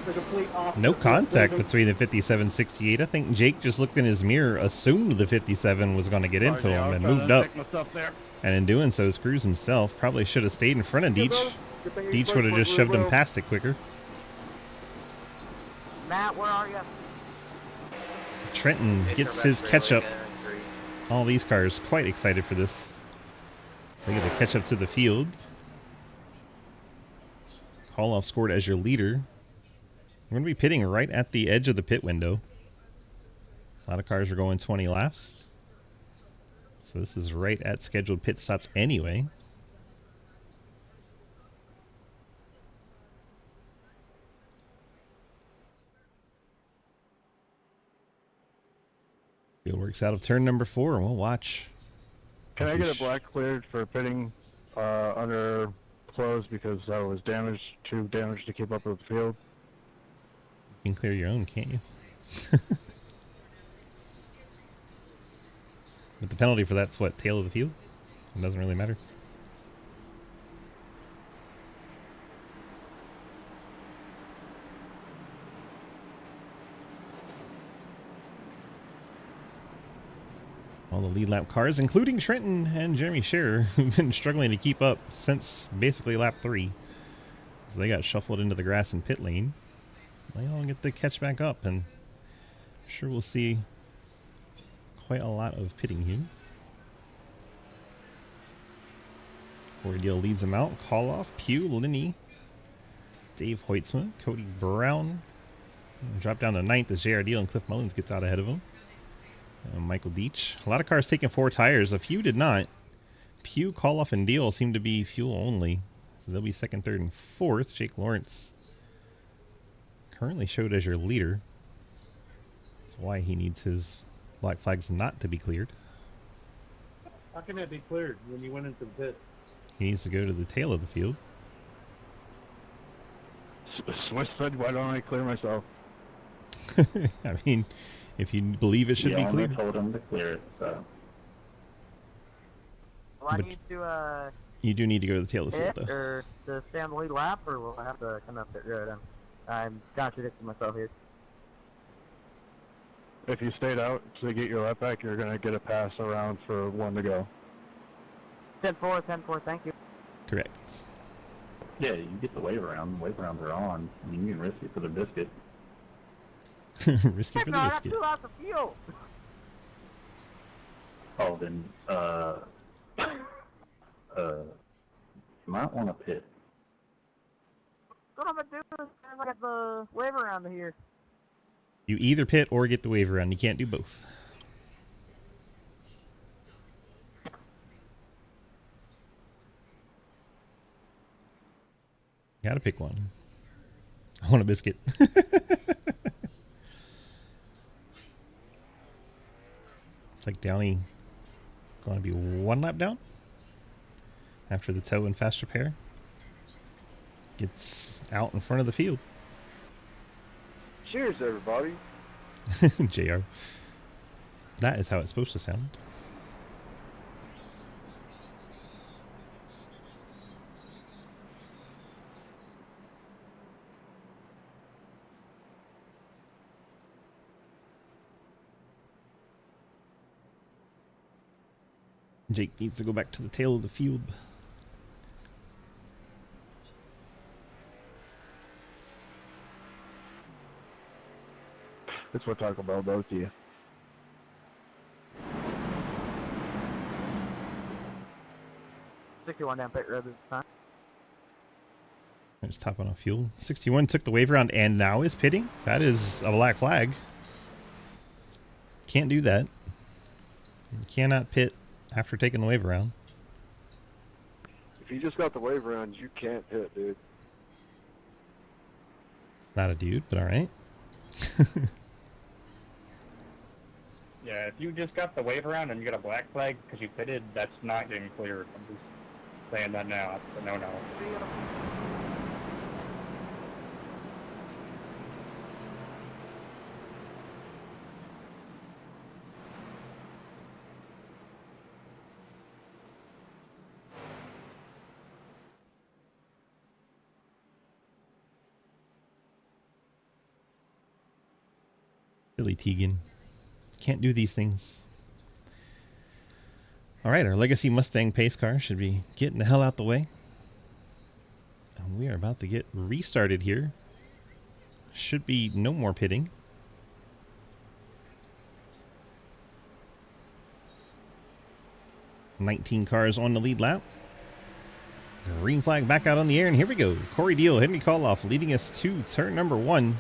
the complete opposite. No contact Moving- between the 57-68. I think Jake just looked in his mirror, assumed the 57 was going to get into him, and moved up. And in doing so, screws himself. Probably should have stayed in front of Deech. Deech would have just shoved him past it quicker. Matt, where are you? Trenton gets his catch up. All these cars quite excited for this. So they get to catch up to the field. Call off scored as your leader. We're going to be pitting right at the edge of the pit window. A lot of cars are going 20 laps. So this is right at scheduled pit stops anyway. Field works out of turn number 4, and we'll watch. Can as I we get a black cleared for pitting under close because I was too damaged to keep up with the field? You can clear your own, can't you? But the penalty for that's what, tail of the field? It doesn't really matter. All the lead lap cars, including Trenton and Jeremy Scherer, who've been struggling to keep up since basically lap 3. So they got shuffled into the grass in pit lane. They all get to catch back up, and I'm sure we'll see quite a lot of pitting here. Corey Deal leads them out. Call off, Pugh, Linney, Dave Hoitzma, Cody Brown. Drop down to 9th as JR Deal and Cliff Mullins gets out ahead of him. Michael Deech. A lot of cars taking 4 tires. A few did not. Pugh, Call off, and Deal seem to be fuel only. So they'll be 2nd, 3rd, and 4th. Jake Lawrence currently showed as your leader. That's why he needs his black flags not to be cleared. How can that be cleared when you went into the pit? He needs to go to the tail of the field. Swiss said, why don't I clear myself? I mean, if you believe it should be cleared. I told him to clear it, so. Will I But- need to You do need to go to the tail of the field, pit though. or to stay on the lead lap, or will I have to come up pit road? I'm contradicting myself here. If you stayed out to get your lap back, you're going to get a pass around for 1 to go. 10-4, 10-4, thank you. Correct. Yeah, you get the wave around. The wave rounds are on. I mean, you can risk it for the biscuit. Risky for No, the I got biscuit. 2 laps of fuel. Oh, then, you might want to pit. What I'm gonna do is I got the wave around here. You either pit or get the wave around. You can't do both. Gotta pick one. I want a biscuit. It's like Downey going to be 1 lap down after the tow and fast repair. Gets out in front of the field. Cheers, everybody. JR. That is how it's supposed to sound. Jake needs to go back to the tail of the field. That's what Taco Bell does to you. $61 down pit road this time. Just topping off fuel. 61 took the wave around and now is pitting. That is a black flag. Can't do that. You cannot pit after taking the wave around. If you just got the wave around, you can't hit, dude. It's not a dude, but alright. Yeah, if you just got the wave around and you got a black flag because you pitted, that's not getting cleared. I'm just saying that now. It's a no-no. Billy Teagan. Can't do these things. Alright, our Legacy Mustang pace car should be getting the hell out the way. And we are about to get restarted here. Should be no more pitting. "19 cars on the lead lap. Green flag back out on the air, and here we go. Corey Deal, Henry Coloff leading us to turn number 1.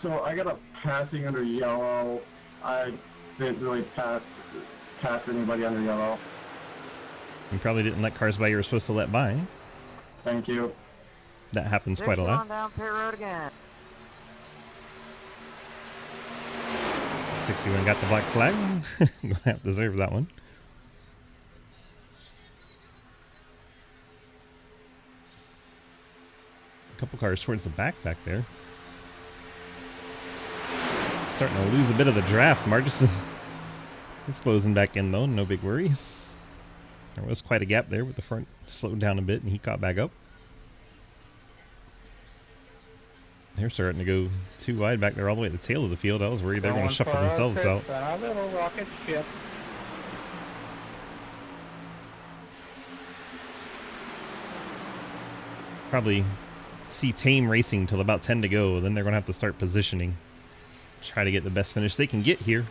So I got a passing under yellow. I didn't really pass anybody under yellow. You probably didn't let cars by you were supposed to let by. Thank you. That happens quite a lot. On down pit road again. 61 got the black flag. Gonna have to deserve that one. A couple cars towards the back there. Starting to lose a bit of the draft. Margus is closing back in though, no big worries. There was quite a gap there, but the front slowed down a bit and he caught back up. They're starting to go too wide back there all the way at the tail of the field. I was worried they were going to shuffle themselves out. A little rocket ship. Probably see tame racing till about 10 to go. Then they're going to have to start positioning. Try to get the best finish they can get here.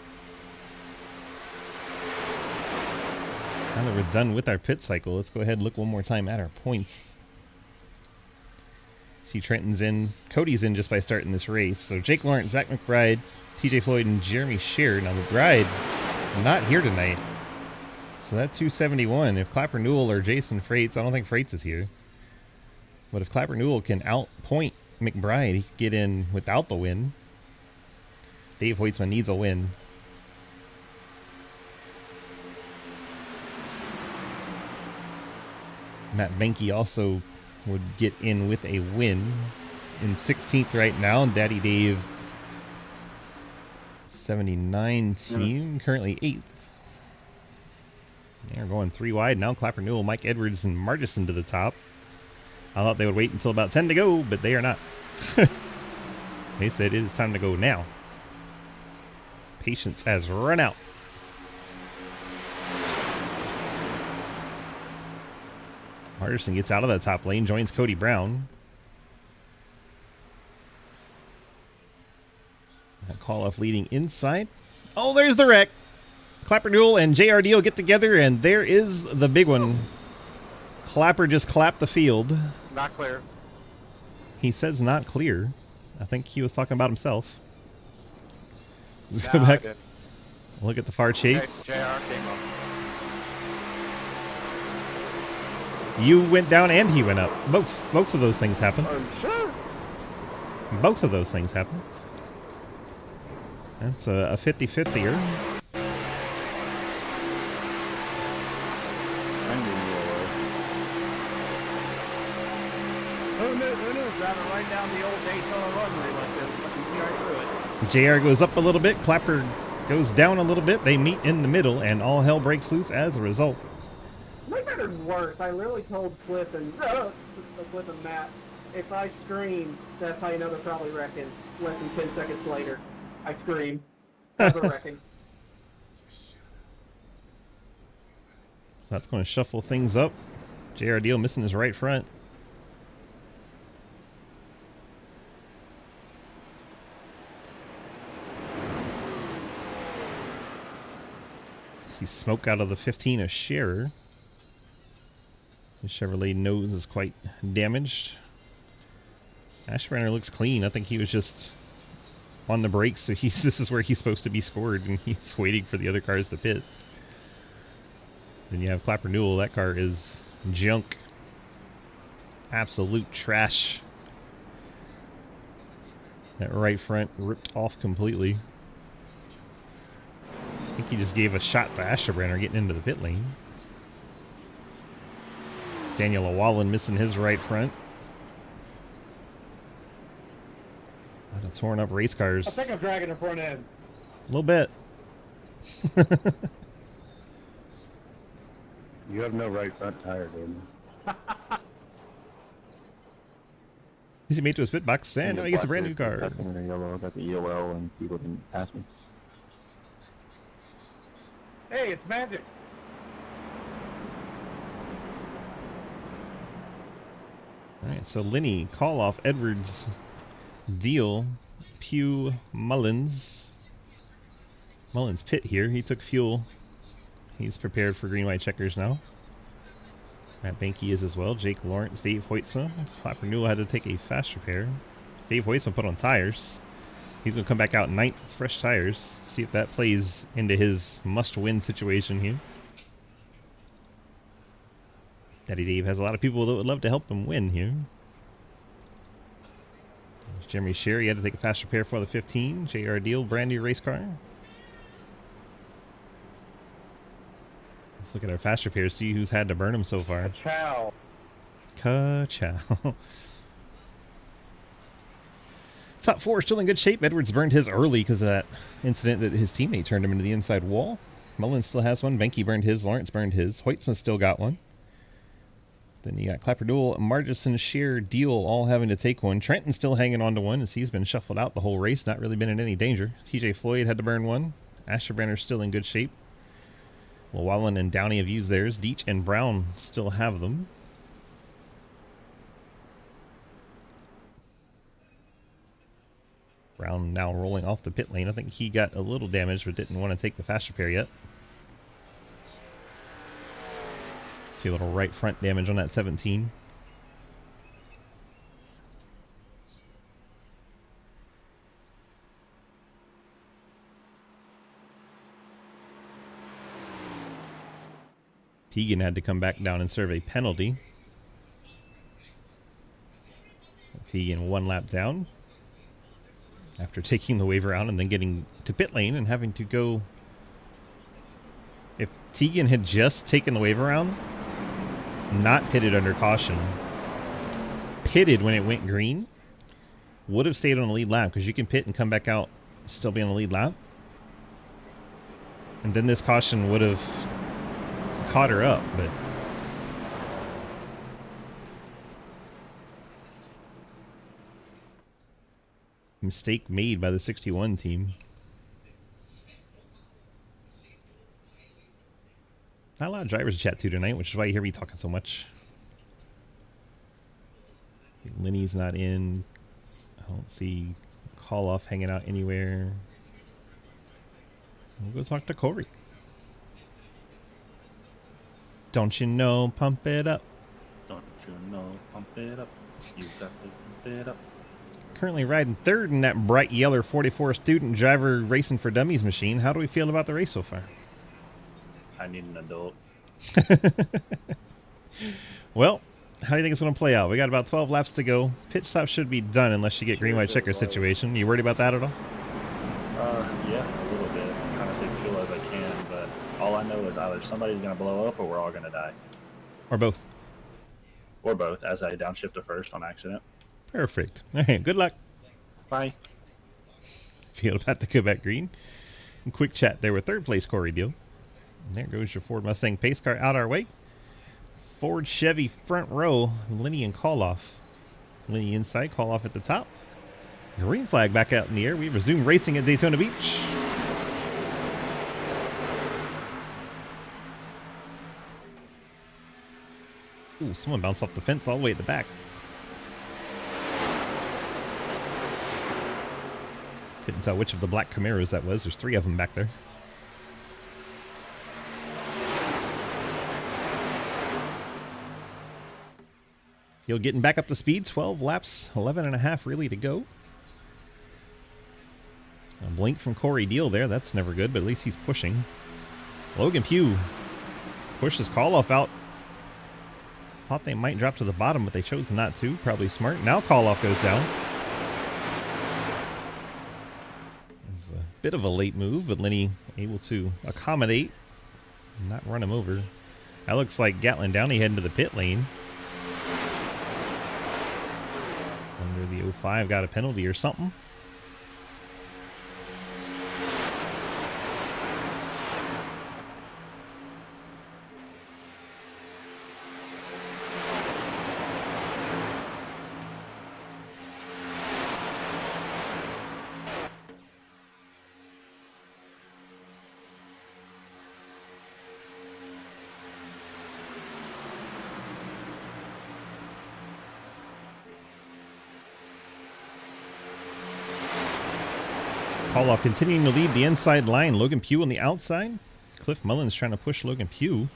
Now that we're done with our pit cycle, let's go ahead and look one more time at our points. See Trenton's in. Cody's in just by starting this race. So Jake Lawrence, Zach McBride, TJ Floyd, and Jeremy Shear. Now McBride is not here tonight. So that 271. If Clapper Newell or Jason Freites, I don't think Freites is here. But if Clapper Newell can outpoint McBride, he can get in without the win. Dave Hoytsman needs a win. Matt Benke also would get in with a win. In 16th right now. Daddy Dave 79 team, currently 8th. They're going 3 wide now. Clapper Newell, Mike Edwards, and Martison to the top. I thought they would wait until about 10 to go, but they are not. They said it is time to go now. Patience has run out. Martison gets out of that top lane, joins Cody Brown. That call off leading inside. Oh, there's the wreck. Clapper Newell and JR Deal get together, and there is the big one. Clapper just clapped the field. Not clear. He says not clear. I think he was talking about himself. Let's No, go back. I didn't. Look at the far chase. Okay, JR came up. You went down and he went up. Both of those things happened. Sure. Both of those things happened. That's a 50-50-er. Who knew? Driving right down the old Daytona runway like this. Let me see right through it. JR goes up a little bit. Clapper goes down a little bit. They meet in the middle, and all hell breaks loose as a result. My better's worse. I literally told Cliff and Matt, if I scream, that's how you know they're probably wrecking. Less than 10 seconds later, I scream. They're wrecking. That's going to shuffle things up. JR Deal missing his right front. See smoke out of the 15 of Scherer. The Chevrolet nose is quite damaged. Ashbrenner looks clean. I think he was just on the brakes, so this is where he's supposed to be scored, and he's waiting for the other cars to pit. Then you have Clapper Newell. That car is junk. Absolute trash. That right front ripped off completely. I think he just gave a shot to Asherbrenner getting into the pit lane. It's Daniel Wallen missing his right front. A lot of torn up race cars. I think I'm dragging the front end. A little bit. You have no right front tire, dude. Is he made to his pit box? And now he gets a brand new car. Yellow, I got the EOL and people didn't pass me. Hey, it's magic. Alright, so Linney, call off, Edwards, Deal, Pugh, Mullins. Mullins pit here. He took fuel. He's prepared for green-white checkers now. Matt Banky is as well. Jake Lawrence, Dave Hoytsma. Clapper Newell had to take a fast repair. Dave Hoytsma put on tires. He's going to come back out 9th with fresh tires. See if that plays into his must-win situation here. Daddy Dave has a lot of people that would love to help him win here. There's Jeremy Sherry had to take a fast repair for the 15. JR Deal, brand new race car. Let's look at our fast repairs, see who's had to burn them so far. Ciao. Ka-chow. Top 4 still in good shape. Edwards burned his early because of that incident that his teammate turned him into the inside wall. Mullins still has one. Benke burned his. Lawrence burned his. Hoytsman still got one. Then you got Clapper Newell, Margison, Shear, Deal all having to take one. Trenton still hanging on to one as he's been shuffled out the whole race. Not really been in any danger. TJ Floyd had to burn one. Asherbrenner's still in good shape. Llewellyn and Downey have used theirs. Deach and Brown still have them. Brown now rolling off the pit lane. I think he got a little damaged but didn't want to take the fast repair yet. See a little right front damage on that 17. Teagan had to come back down and serve a penalty. Teagan 1 lap down after taking the wave around and then getting to pit lane and having to go. If Teagan had just taken the wave around, not pitted under caution, pitted when it went green, would have stayed on the lead lap because you can pit and come back out, still be on the lead lap. And then this caution would have caught her up, but mistake made by the 61 team. Not a lot of drivers to chat to tonight, which is why you hear me talking so much. Linney's not in. I don't see call off hanging out anywhere. We'll go talk to Corey. Don't you know, pump it up. Don't you know, pump it up. You got to pump it up. Currently riding 3rd in that bright yellow 44 student driver racing for dummies machine. How do we feel about the race so far? I need an adult. Well, how do you think it's going to play out? We got about 12 laps to go. Pit stop should be done unless you get green white checker situation. You worried about that at all? Yeah, a little bit. I'm trying to save fuel as I can, but all I know is either somebody's going to blow up or we're all going to die. Or both? Or both, as I downshift to first on accident. Perfect. All right, good luck. Bye. Field about to go back green. And quick chat there with 3rd place Corey Deal. And there goes your Ford Mustang pace car out our way. Ford Chevy front row, Linney and Call-Off. Linney inside, Call-Off at the top. Green flag back out in the air. We resume racing at Daytona Beach. Ooh, someone bounced off the fence all the way at the back. Couldn't tell which of the black Camaros that was. There's 3 of them back there. Field getting back up to speed. 12 laps, 11 and a half really to go. A blink from Corey Deal there. That's never good, but at least he's pushing. Logan Pugh pushes Call-Off out. Thought they might drop to the bottom, but they chose not to. Probably smart. Now Call-Off goes down. Bit of a late move, but Lenny able to accommodate and not run him over. That looks like Gatlin Downey heading to the pit lane. Under the 05 got a penalty or something. Call-off continuing to lead the inside line. Logan Pugh on the outside. Cliff Mullins trying to push Logan Pugh.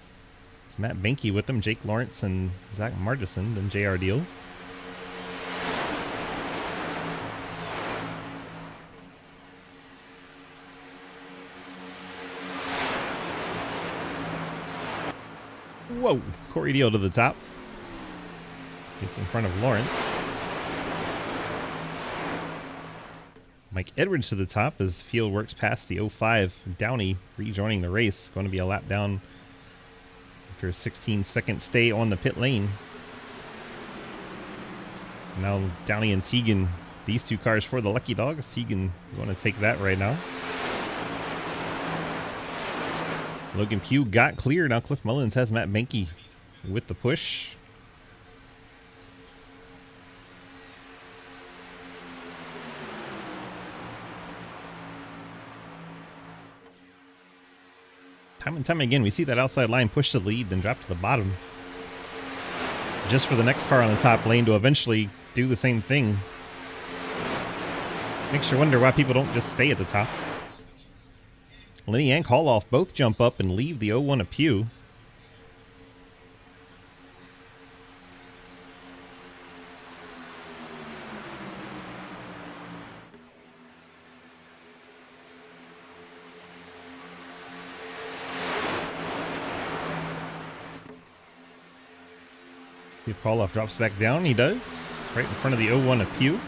It's Matt Benke with them, Jake Lawrence and Zach Margison, then JR Deal. Whoa, Corey Deal to the top. Gets in front of Lawrence. Mike Edwards to the top as field works past the 05. Downey rejoining the race. Going to be a lap down after a 16-second stay on the pit lane. So now Downey and Teagan, these two cars for the Lucky Dogs. Teagan going to take that right now. Logan Pugh got clear. Now Cliff Mullins has Matt Benke with the push. Time and time again, we see that outside line push to the lead, then drop to the bottom. Just for the next car on the top lane to eventually do the same thing. Makes you wonder why people don't just stay at the top. Lenny and Call-Off both jump up and leave the 01 of Pugh. If Call-Off drops back down, he does. Right in front of the 01 of Pugh.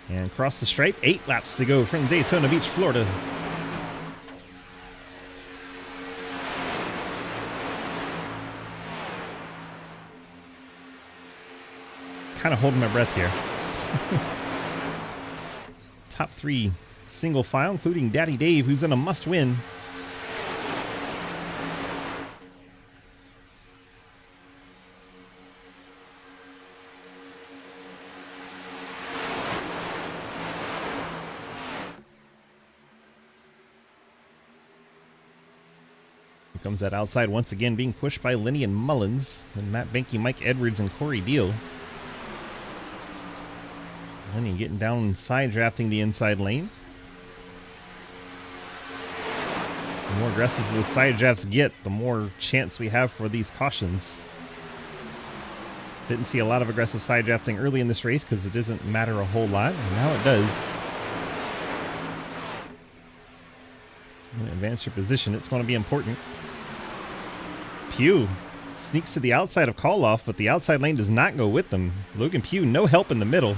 And across the stripe, 8 laps to go from Daytona Beach, Florida. Kind of holding my breath here. Top 3 single file, including Daddy Dave, who's in a must-win. Comes that outside once again, being pushed by Lenny and Mullins. Then Matt Benke, Mike Edwards, and Corey Deal. Lenny getting down and side drafting the inside lane. The more aggressive those side drafts get, the more chance we have for these cautions. Didn't see a lot of aggressive side drafting early in this race because it doesn't matter a whole lot, and now it does. Advance your position, it's going to be important. Pugh sneaks to the outside of Call-Off, but the outside lane does not go with them. Logan Pugh, no help in the middle.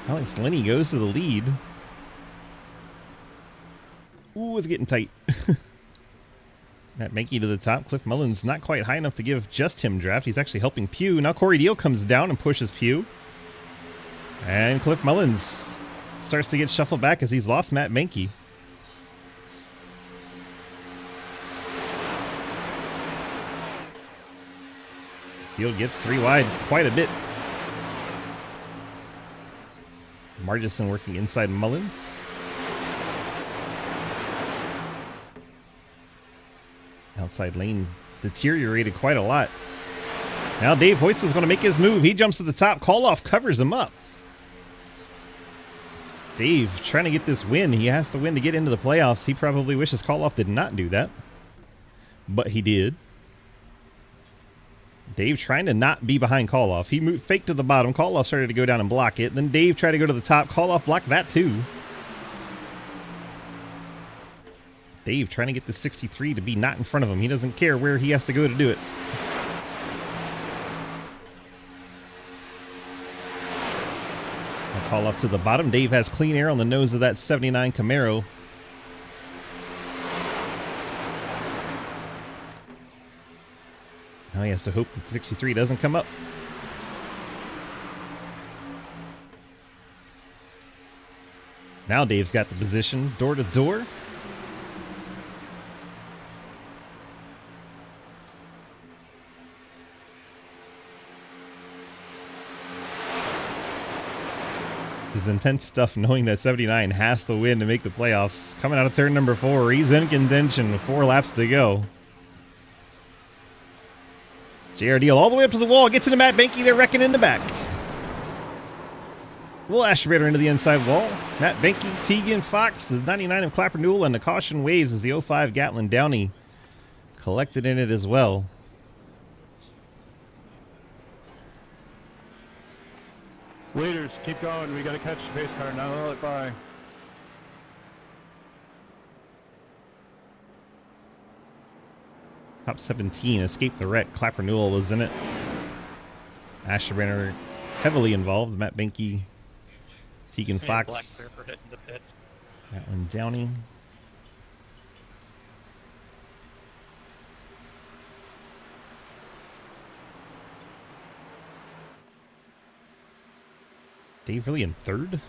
Alex Lenny goes to the lead. Ooh, it's getting tight. Matt Benke to the top. Cliff Mullins not quite high enough to give just him draft. He's actually helping Pugh. Now Corey Deal comes down and pushes Pugh. And Cliff Mullins starts to get shuffled back as he's lost Matt Benke. Field gets 3 wide quite a bit. Margison working inside Mullins. Outside lane deteriorated quite a lot. Now Dave Hoyts was going to make his move. He jumps to the top. Call-Off covers him up. Dave trying to get this win. He has to win to get into the playoffs. He probably wishes Call-Off did not do that. But he did. Dave trying to not be behind Call-Off. He moved fake to the bottom. Call-Off started to go down and block it. Then Dave tried to go to the top. Call-Off blocked that too. Dave trying to get the 63 to be not in front of him. He doesn't care where he has to go to do it. A call off to the bottom. Dave has clean air on the nose of that 79 Camaro. Now he has to hope that the 63 doesn't come up. Now Dave's got the position door to door. This is intense stuff, knowing that 79 has to win to make the playoffs. Coming out of turn number 4, he's in contention with 4 laps to go. JR Deal all the way up to the wall, gets into Matt Benke, they're wrecking in the back. Will Ashrader into the inside wall. Matt Benke, Tegan Fox, the 99 of Clapper Newell, and the caution waves as the 05 Gatlin Downey collected in it as well. Leaders, keep going. We got to catch the pace car. Not let it by. Top 17 escaped the wreck. Clapper Newell was in it. Ashrader heavily involved. Matt Benke, Tegan Fox, Black Surfer hitting the pit. Gatlin Downey. Dave really in third?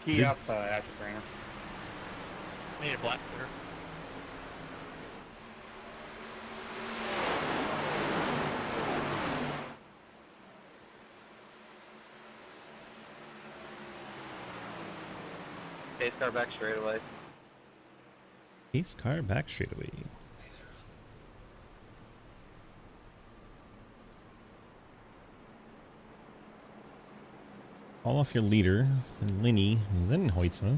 Key up, Ashrader. Need a Black Surfer. Pace car back straight away. Pace car back straight away. Call off your leader, then Linney, and then Hoytsma.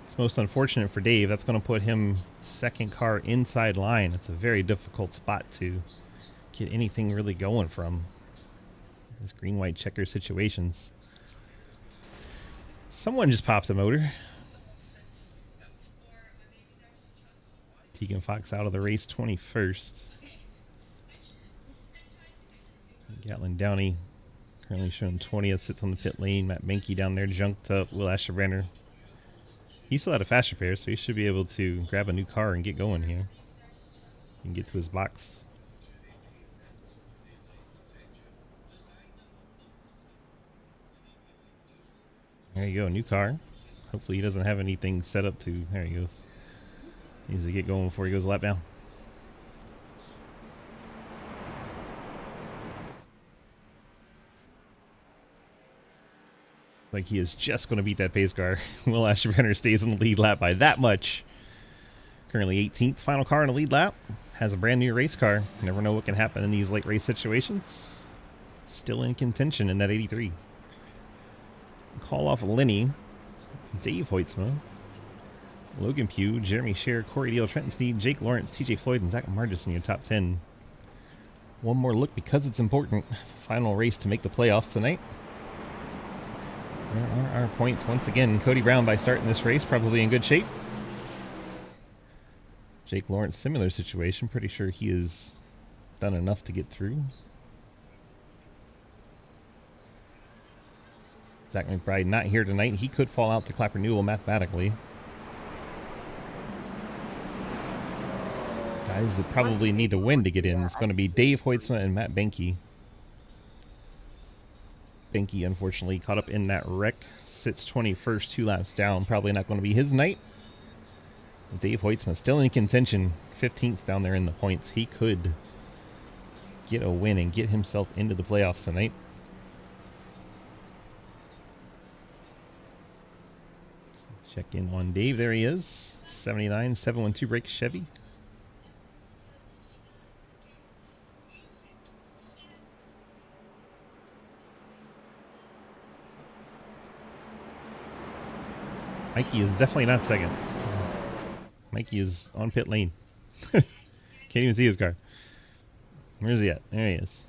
It's most unfortunate for Dave. That's going to put him second car inside line. It's a very difficult spot to get anything really going from. These green-white checker situations. Someone just popped a motor. Tegan Fox out of the race 21st. Gatlin Downey currently showing 20th, sits on the pit lane. Matt Benke down there junked up. Will Ashrader. He still had a fast repair, so he should be able to grab a new car and get going here. And get to his box. There you go, new car. Hopefully he doesn't have anything set up to... There he goes. Needs to get going before he goes a lap down. Like he is just going to beat that pace car. Will Ashrader stays in the lead lap by that much. Currently 18th, final car in the lead lap. Has a brand new race car. Never know what can happen in these late race situations. Still in contention in that 83. Call off Linney, Dave Hoytsma, Logan Pugh, Jeremy Scher, Corey Deal, Trenton Sneed, Jake Lawrence, TJ Floyd, and Zach Margis in your top 10. One more look because it's important. Final race to make the playoffs tonight. There are our points once again. Cody Brown by starting this race, probably in good shape. Jake Lawrence, similar situation. Pretty sure he has done enough to get through. Zach McBride not here tonight. He could fall out to Clapper Newell mathematically. Guys that probably need to win to get in. It's going to be Dave Hoytsma and Matt Benke. Benke, unfortunately, caught up in that wreck. Sits 21st, 2 laps down. Probably not going to be his night. Dave Hoytsma still in contention. 15th down there in the points. He could get a win and get himself into the playoffs tonight. Check in on Dave. There he is. 79 712 brake Chevy. Mikey is definitely not second. Mikey is on pit lane. Can't even see his car. Where's he at? There he is.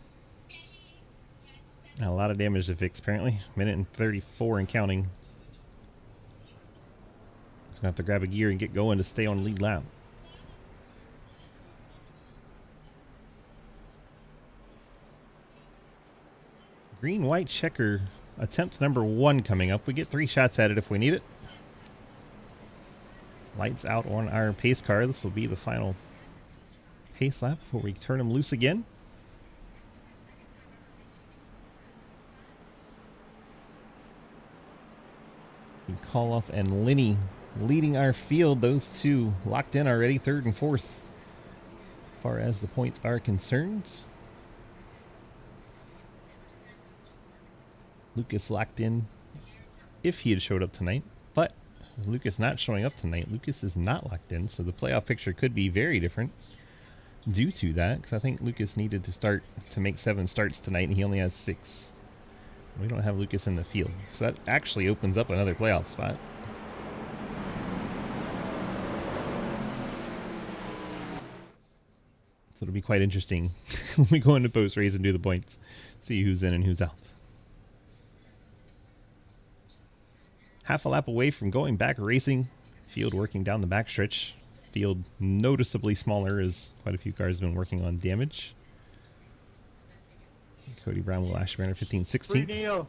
A lot of damage to fix apparently. Minute and 34 and counting. He's gonna have to grab a gear and get going to stay on lead lap. Green, white, checker. Attempt number 1 coming up. We get 3 shots at it if we need it. Lights out on our pace car. This will be the final pace lap before we turn him loose again. Call-Off and Lenny leading our field. Those two locked in already, 3rd and 4th as far as the points are concerned. Lucas locked in if he had showed up tonight, but with Lucas not showing up tonight, Lucas is not locked in, so the playoff picture could be very different due to that, because I think Lucas needed to make 7 starts tonight, and he only has 6. We don't have Lucas in the field, so that actually opens up another playoff spot. So it'll be quite interesting when we go into post race and do the points, see who's in and who's out. Half a lap away from going back racing. Field working down the backstretch. Field noticeably smaller as quite a few cars have been working on damage. Cody Brown will Ashburner 15-16. Neo.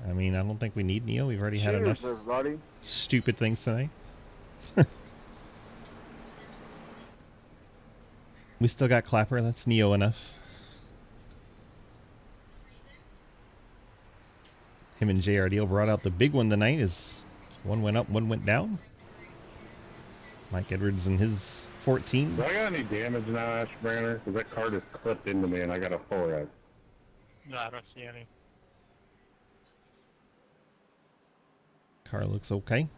I mean, I don't think we need Neo. We've already had enough everybody. stupid things tonight. We still got Clapper. That's Neo enough. Him and JR Deal brought out the big one tonight as one went up, one went down. Mike Edwards and his 14. Do I got any damage now, Ashburner? Because that car just clipped into me and I got a 4X. No, I don't see any. Car looks okay.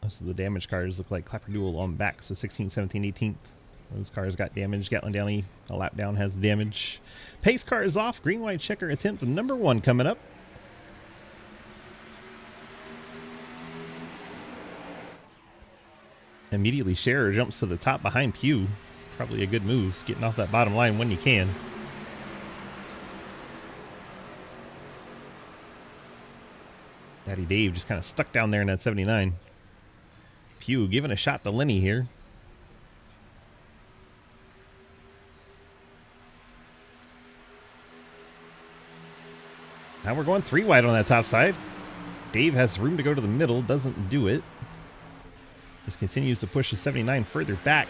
Most of the damaged cars look like Clapper Duel on back, so 16, 17, 18th. Those cars got damaged. Gatlin Downey, a lap down, has damage. Pace car is off. Green, white, checker attempt number 1 coming up. Immediately, Scherer jumps to the top behind Pugh. Probably a good move, getting off that bottom line when you can. Daddy Dave just kind of stuck down there in that 79. Pugh giving a shot to Lenny here. Now we're going 3 wide on that top side. Dave has room to go to the middle, doesn't do it. Just continues to push the 79 further back.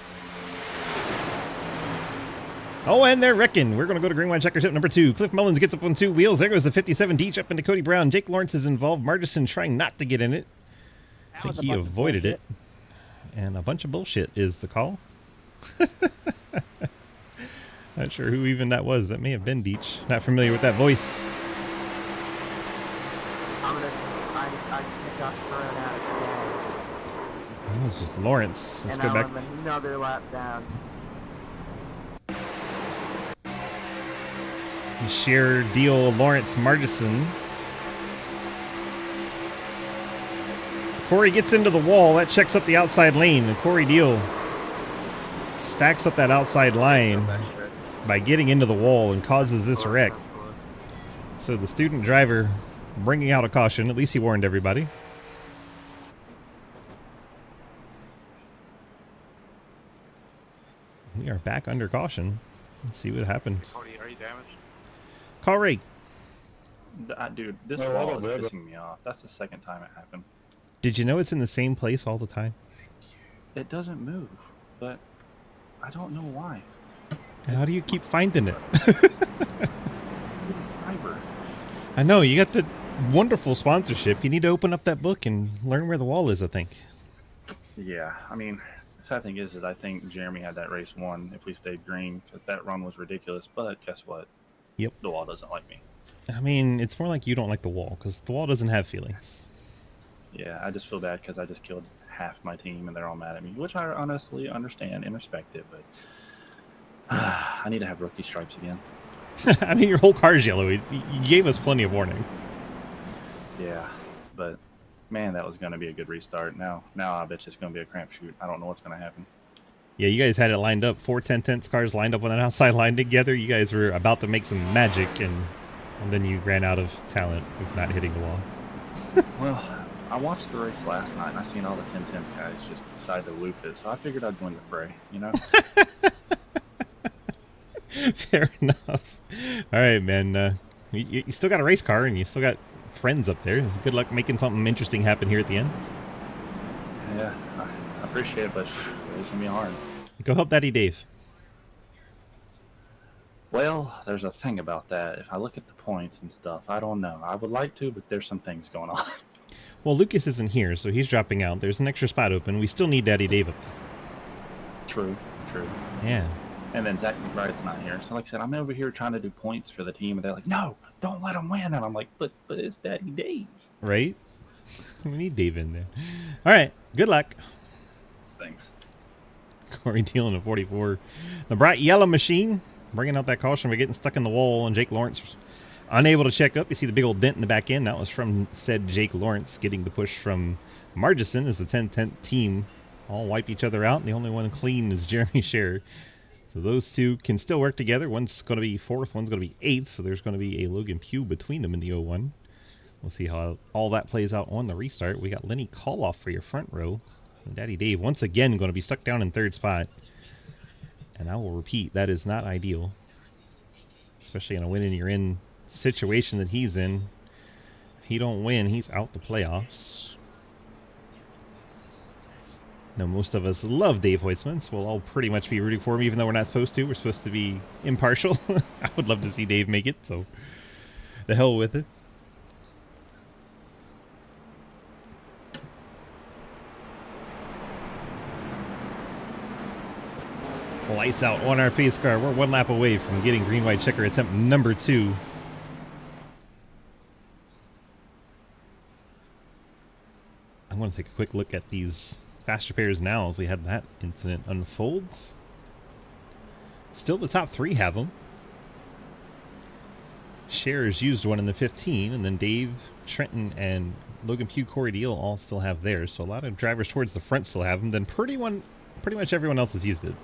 Oh, and they're wrecking. We're going to go to green, white, checker tip number 2. Cliff Mullins gets up on 2 wheels. There goes the 57 Deech up into Cody Brown. Jake Lawrence is involved. Margison trying not to get in it. I think he avoided it. And a bunch of bullshit is the call. Not sure who even that was. That may have been Deech. Not familiar with that voice. That was just Lawrence. Let's go back. Another lap down. Sheer Deal, Lawrence, Margison. Corey gets into the wall. That checks up the outside lane. And Corey Deal stacks up that outside line by getting into the wall and causes this wreck. So the student driver bringing out a caution. At least he warned everybody. We are back under caution. Let's see what happened. Cody, are you damaged? Call Ray. Dude, this wall is pissing me off. That's the second time it happened. Did you know it's in the same place all the time? It doesn't move, but I don't know why. How do you keep finding it? Driver. I know, you got the wonderful sponsorship. You need to open up that book and learn where the wall is, I think. Yeah, I mean, the sad thing is I think Jeremy had that race won if we stayed green, because that run was ridiculous, but guess what? Yep. The wall doesn't like me. I mean, it's more like you don't like the wall, because the wall doesn't have feelings. Yeah, I just feel bad because I just killed half my team and they're all mad at me, which I honestly understand and respect it, but I need to have rookie stripes again. I mean, your whole car's yellow. You gave us plenty of warning. Yeah, but man, that was going to be a good restart. Now I bet it's going to be a crapshoot. I don't know what's going to happen. Yeah, you guys had it lined up. 4 10-10 cars lined up on that outside line together. You guys were about to make some magic, and then you ran out of talent with not hitting the wall. Well, I watched the race last night, and I seen all the 10-10s guys just decide to loop it, so I figured I'd join the fray, you know? Fair enough. All right, man. You still got a race car, and you still got friends up there. So good luck making something interesting happen here at the end. Yeah, I appreciate it, but it's going to be hard. Go help Daddy Dave. Well, there's a thing about that. If I look at the points and stuff, I don't know. I would like to, but there's some things going on. Well, Lucas isn't here, so he's dropping out. There's an extra spot open. We still need Daddy Dave up there. True. Yeah. And then Zach McBride's not here. So like I said, I'm over here trying to do points for the team, and they're like, no, don't let him win. And I'm like, but it's Daddy Dave. Right? We need Dave in there. All right. Good luck. Thanks. Corey Deal in a 44. The bright yellow machine bringing out that caution. We're getting stuck in the wall, and Jake Lawrence unable to check up. You see the big old dent in the back end. That was from said Jake Lawrence getting the push from Margison as the 10-10 team all wipe each other out. And the only one clean is Jeremy Scherer. So those two can still work together. One's going to be 4th, one's going to be 8th. So there's going to be a Logan Pugh between them in the 01. We'll see how all that plays out on the restart. We got Lenny Koloff for your front row. And Daddy Dave once again going to be stuck down in 3rd spot. And I will repeat, that is not ideal. Especially in a win and you're in situation that he's in. If he don't win, he's out the playoffs. Now, most of us love Dave Hoitzman, so we'll all pretty much be rooting for him, even though we're not supposed to. We're supposed to be impartial. I would love to see Dave make it, so the hell with it. Lights out on our pace car. We're 1 lap away from getting green-white checker attempt number 2. I'm going to take a quick look at these faster pairs now as we had that incident unfolds. Still the top 3 have them. Scherer's used one in the 15, and then Dave, Trenton, and Logan Pugh, Corey Deal all still have theirs. So a lot of drivers towards the front still have them. Then pretty much everyone else has used it.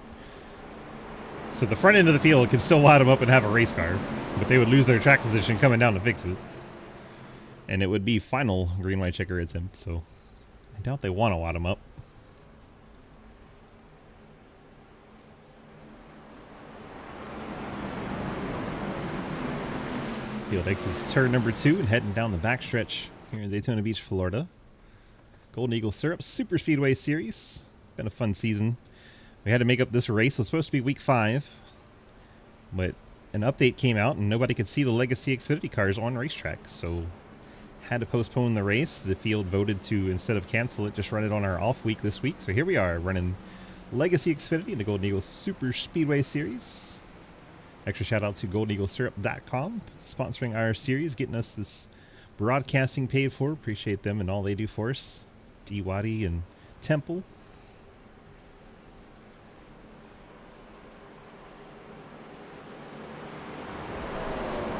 So the front end of the field can still wad them up and have a race car, but they would lose their track position coming down to fix it. And it would be final green-white checker attempt, so I doubt they want to wad them up. Field exits turn number 2 and heading down the backstretch here in Daytona Beach, Florida. Golden Eagle Syrup Superspeedway Series. Been a fun season. We had to make up this race. It was supposed to be week 5, but an update came out and nobody could see the Legacy Xfinity cars on racetrack, so had to postpone the race. The field voted to, instead of cancel it, just run it on our off week this week. So here we are running Legacy Xfinity in the Golden Eagle Super Speedway Series. Extra shout out to goldeneaglesyrup.com sponsoring our series, getting us this broadcasting paid for. Appreciate them and all they do for us. D. Waddy and Temple.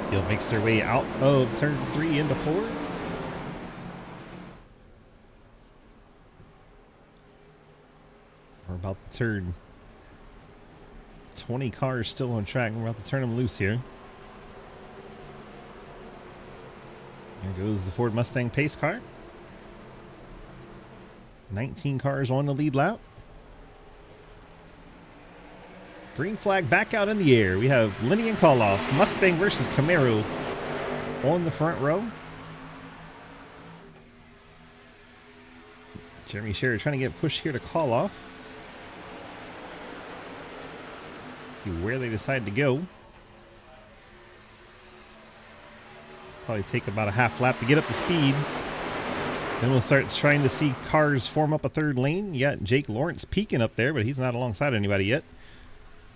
Field makes their way out of turn 3 into 4. We're about to turn 20 cars still on track. We're about to turn them loose here. There goes the Ford Mustang pace car. 19 cars on the lead lap. Green flag back out in the air. We have Lenny and Koloff. Mustang versus Camaro on the front row. Jeremy Scherer trying to get pushed here to Koloff. See where they decide to go. Probably take about a half lap to get up to speed. Then we'll start trying to see cars form up a third lane. You got Jake Lawrence peeking up there, but he's not alongside anybody yet.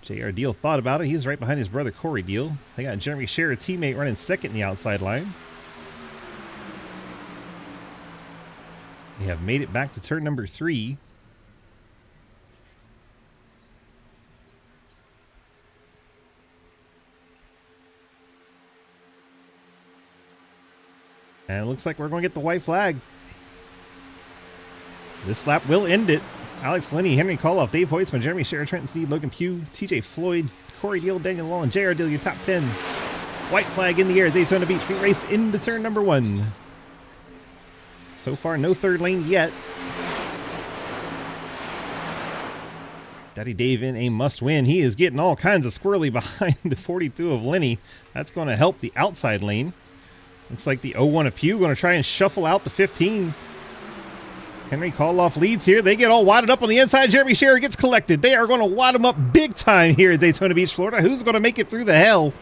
J.R. Deal thought about it. He's right behind his brother Corey Deal. They got Jeremy Scherer, teammate, running second in the outside line. They have made it back to turn number 3. And it looks like we're going to get the white flag. This lap will end it. Alex Lenny, Henry Koloff, Dave Hoitzman, Jeremy Scherer, Trenton Sneed, Logan Pugh, TJ Floyd, Corey Deal, Daniel Wall, and J.R. Deal, your top 10. White flag in the air, Daytona Beach. We race into turn number 1. So far, no third lane yet. Daddy Dave in a must-win. He is getting all kinds of squirrely behind the 42 of Lenny. That's going to help the outside lane. Looks like the 01 of Pew going to try and shuffle out the 15. Henry Koloff leads here. They get all wadded up on the inside. Jeremy Scherer gets collected. They are going to wad him up big time here at Daytona Beach, Florida. Who's going to make it through the hell?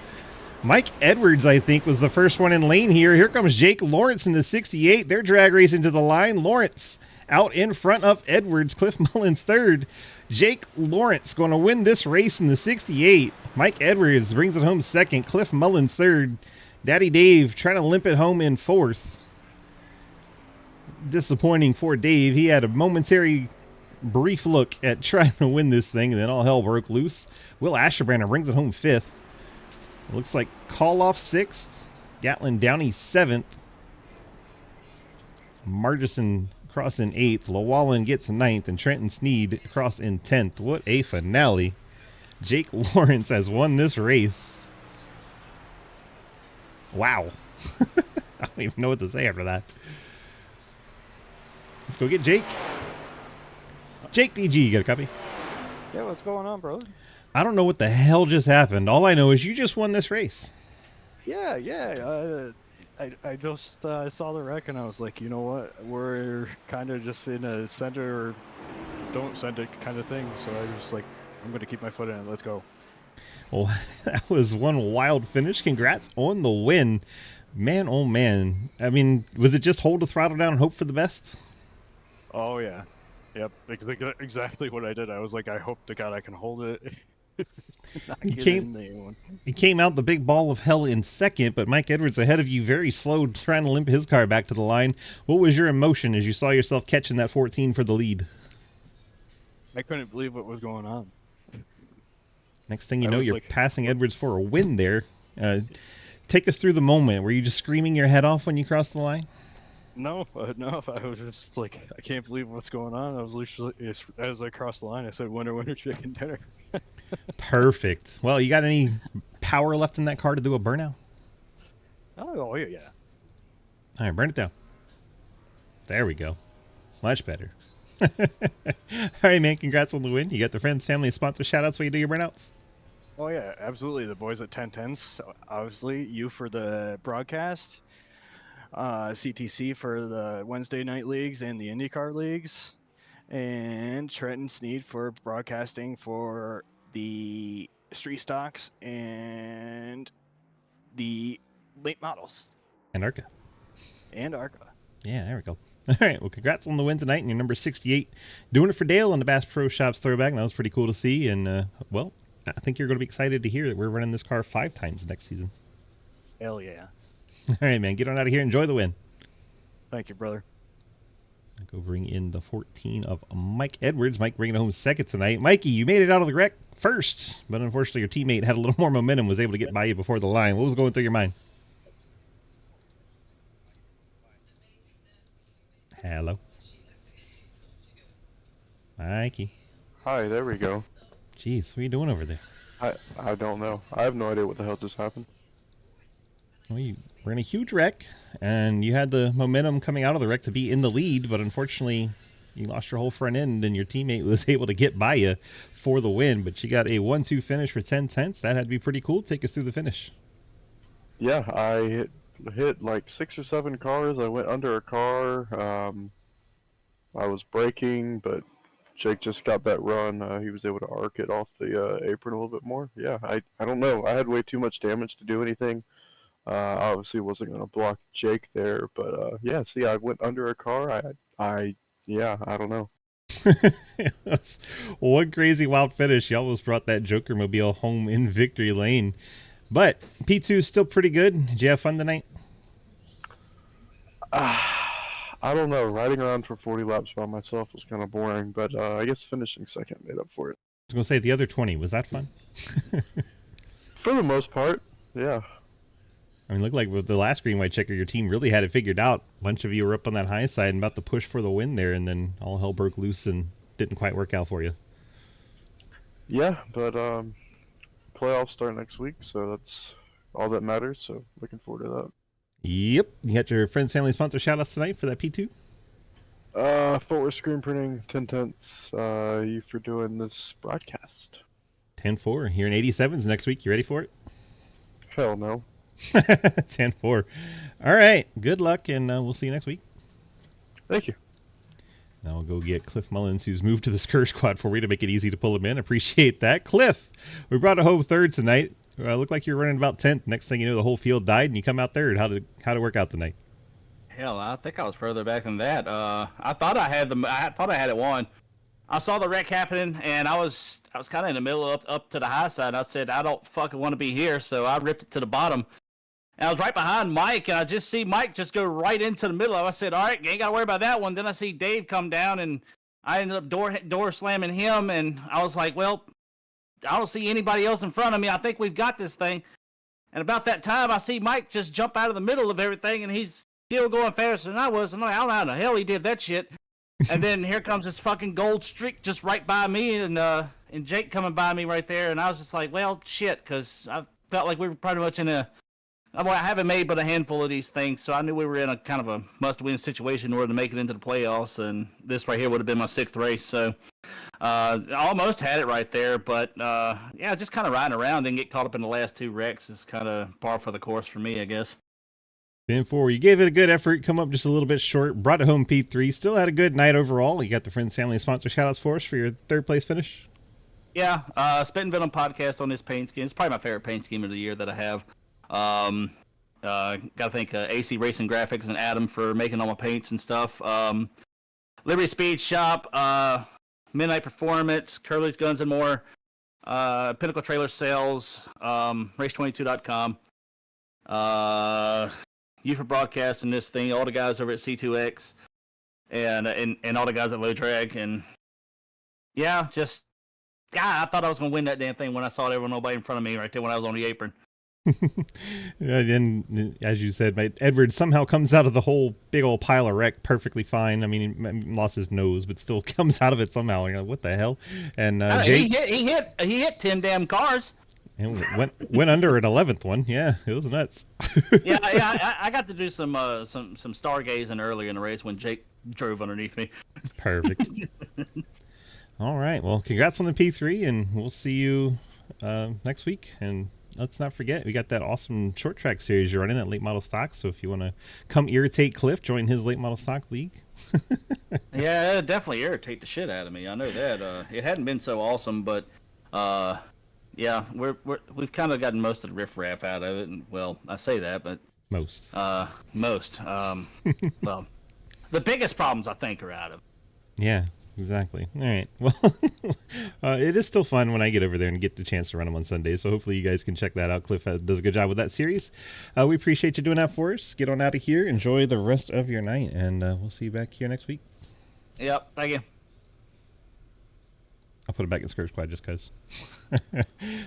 Mike Edwards, I think, was the first one in lane here. Here comes Jake Lawrence in the 68. They're drag racing to the line. Lawrence out in front of Edwards. Cliff Mullins third. Jake Lawrence going to win this race in the 68. Mike Edwards brings it home second. Cliff Mullins third. Daddy Dave trying to limp it home in fourth. Disappointing for Dave. He had a momentary brief look at trying to win this thing, and then all hell broke loose. Will Asherbrander brings it home fifth. It looks like Koloff sixth. Gatlin Downey seventh. Margison across in 8th. Llewellyn gets 9th, and Trenton Sneed across in 10th. What a finale. Jake Lawrence has won this race. Wow. I don't even know what to say after that. Let's go get Jake. Jake DG, you got a copy? Yeah, what's going on, brother? I don't know what the hell just happened. All I know is you just won this race. Yeah. I just saw the wreck and I was like, you know what? We're kind of just in a center or don't send it kind of thing. So I was like, I'm going to keep my foot in it. Let's go. Well, that was one wild finish. Congrats on the win. Man, oh man. I mean, was it just hold the throttle down and hope for the best? Oh, yeah. Yep. Exactly what I did. I was like, I hope to God I can hold it. He came out the big ball of hell in second, but Mike Edwards ahead of you, very slow, trying to limp his car back to the line. What was your emotion as you saw yourself catching that 14 for the lead? I couldn't believe what was going on. Next thing you know, you're passing Edwards for a win there. Take us through the moment. Were you just screaming your head off when you crossed the line? No. I was just like, I can't believe what's going on. I was literally, as I crossed the line, I said, winner, winner, chicken dinner. Perfect. Well, you got any power left in that car to do a burnout? Oh, yeah. All right, burn it down. There we go. Much better. All right, man. Congrats on the win. You got the friends, family, sponsor shout-outs while you do your burnouts? Oh, yeah, absolutely. The boys at 1010s, obviously. You for the broadcast. CTC for the Wednesday night leagues and the IndyCar leagues. And Trenton Sneed for broadcasting for the street stocks and the late models. And ARCA. Yeah, there we go. All right, well, congrats on the win tonight, and you're number 68. Doing it for Dale on the Bass Pro Shops throwback, and that was pretty cool to see. And, well, I think you're going to be excited to hear that we're running this car 5 times next season. Hell yeah. All right, man, get on out of here. Enjoy the win. Thank you, brother. Go bring in the 14 of Mike Edwards. Mike bringing it home second tonight. Mikey, you made it out of the wreck first, but unfortunately your teammate had a little more momentum, was able to get by you before the line. What was going through your mind? Hello? Mikey. Hi, there we go. Jeez, what are you doing over there? I don't know. I have no idea what the hell just happened. Well, you were in a huge wreck, and you had the momentum coming out of the wreck to be in the lead, but unfortunately, you lost your whole front end, and your teammate was able to get by you for the win. But you got a 1-2 finish for 10 tenths. That had to be pretty cool. Take us through the finish. Yeah, I hit like 6 or 7 cars. I went under a car. I was braking, but Jake just got that run. He was able to arc it off the apron a little bit more. Yeah, I don't know. I had way too much damage to do anything. Obviously wasn't going to block Jake there, but yeah, see, I went under a car. I don't know. One crazy wild finish. You almost brought that Joker mobile home in victory lane. But P2 is still pretty good. Did you have fun tonight? I don't know. Riding around for 40 laps by myself was kind of boring, but I guess finishing second made up for it. I was going to say, the other 20, was that fun? For the most part, yeah. I mean, looked like with the last green white checker, your team really had it figured out. A bunch of you were up on that high side and about to push for the win there, and then all hell broke loose and didn't quite work out for you. Yeah, but playoffs start next week, so that's all that matters. So looking forward to that. Yep. You got your friends, family, sponsor shout-outs tonight for that P2? Forward screen printing, 10/10. You for doing this broadcast. 10-4 here in 87s next week. You ready for it? Hell no. 10-4. All right. Good luck, and we'll see you next week. Thank you. Now we'll go get Cliff Mullins, who's moved to the Scourge Squad for you to make it easy to pull him in. Appreciate that. Cliff, we brought a home third tonight. Looked like you were running about 10th. Next thing you know, the whole field died, and you come out third. How'd it work out tonight? Hell, I think I was further back than that. I thought I had it won. I saw the wreck happening, and I was kind of in the middle up to the high side. I said, I don't fucking want to be here, so I ripped it to the bottom. And I was right behind Mike, and I just see Mike just go right into the middle. I said, all right, you ain't got to worry about that one. Then I see Dave come down, and I ended up door slamming him, and I was like, well, I don't see anybody else in front of me. I think we've got this thing. And about that time, I see Mike just jump out of the middle of everything, and he's still going faster than I was. I'm like, I don't know how the hell he did that shit. And then here comes this fucking gold streak just right by me, and Jake coming by me right there. And I was just like, well, shit, because I felt like we were pretty much in a... Well, I haven't made but a handful of these things, so I knew we were in a kind of a must-win situation in order to make it into the playoffs, and this right here would have been my 6th race. So almost had it right there, but yeah, just kind of riding around and get caught up in the last 2 wrecks is kind of par for the course for me, I guess. 10-4. You gave it a good effort. Come up just a little bit short. Brought it home P3. Still had a good night overall. You got the Friends Family sponsor shoutouts for us for your 3rd place finish. Yeah, Spittin' Venom podcast on this paint scheme. It's probably my favorite paint scheme of the year that I have. Gotta thank AC Racing Graphics and Adam for making all my paints and stuff. Liberty Speed Shop, Midnight Performance, Curly's Guns and More, Pinnacle Trailer Sales, Race22.com, you for broadcasting this thing, all the guys over at C2X, and all the guys at Low Drag, and yeah, just I thought I was gonna win that damn thing when I saw there was nobody in front of me right there when I was on the apron. And as you said, Edward somehow comes out of the whole big old pile of wreck perfectly fine. I mean, he lost his nose, but still comes out of it somehow. You're like, what the hell? And Jake, he hit 10 damn cars. And went under an 11th one. Yeah, it was nuts. yeah, I got to do some stargazing earlier in the race when Jake drove underneath me. Perfect. All right. Well, congrats on the P3, and we'll see you next week. And let's not forget, we got that awesome short track series you're running at Late Model Stock. So if you want to come irritate Cliff, join his Late Model Stock League. Yeah, it'd definitely irritate the shit out of me. I know that. It hadn't been so awesome, but yeah, we've kind of gotten most of the riffraff out of it. And, well, I say that, but most. Well, the biggest problems I think are out of it. Yeah. Exactly. All right. Well, it is still fun when I get over there and get the chance to run them on Sundays. So hopefully you guys can check that out. Cliff does a good job with that series. We appreciate you doing that for us. Get on out of here. Enjoy the rest of your night, and we'll see you back here next week. Yep. Thank you. I'll put it back in Scourge Squad just because.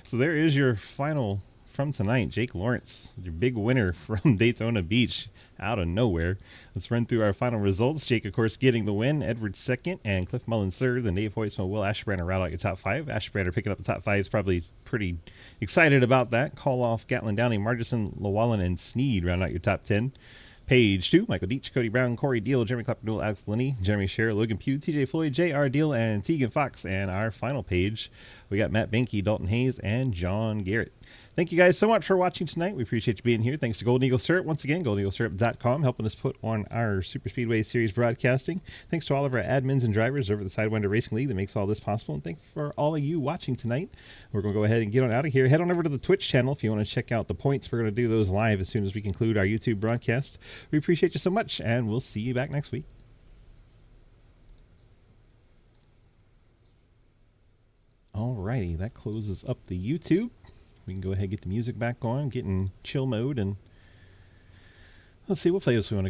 So there is your final from tonight. Jake Lawrence, your big winner from Daytona Beach out of nowhere. Let's run through our final results. Jake, of course, getting the win. Edward second, and Cliff Mullins third. Then Dave Hoytsma, Will Ashbrander round out your top 5. Ashbrander picking up the top 5 is probably pretty excited about that. Call off Gatlin Downey, Margison, Llewellyn, and Sneed round out your top 10. Page 2, Michael Deach, Cody Brown, Corey Deal, Jeremy Clapperdool, Alex Linney, Jeremy Scher, Logan Pugh, TJ Floyd, J.R. Deal, and Tegan Fox. And our final page, we got Matt Benke, Dalton Hayes, and John Garrett. Thank you guys so much for watching tonight. We appreciate you being here. Thanks to Golden Eagle Syrup. Once again, goldeneaglesyrup.com, helping us put on our Superspeedway series broadcasting. Thanks to all of our admins and drivers over the Sidewinder Racing League that makes all this possible. And thanks for all of you watching tonight. We're going to go ahead and get on out of here. Head on over to the Twitch channel if you want to check out the points. We're going to do those live as soon as we conclude our YouTube broadcast. We appreciate you so much, and we'll see you back next week. Alrighty, that closes up the YouTube. We can go ahead and get the music back on, get in chill mode, and let's see what playlist we want to go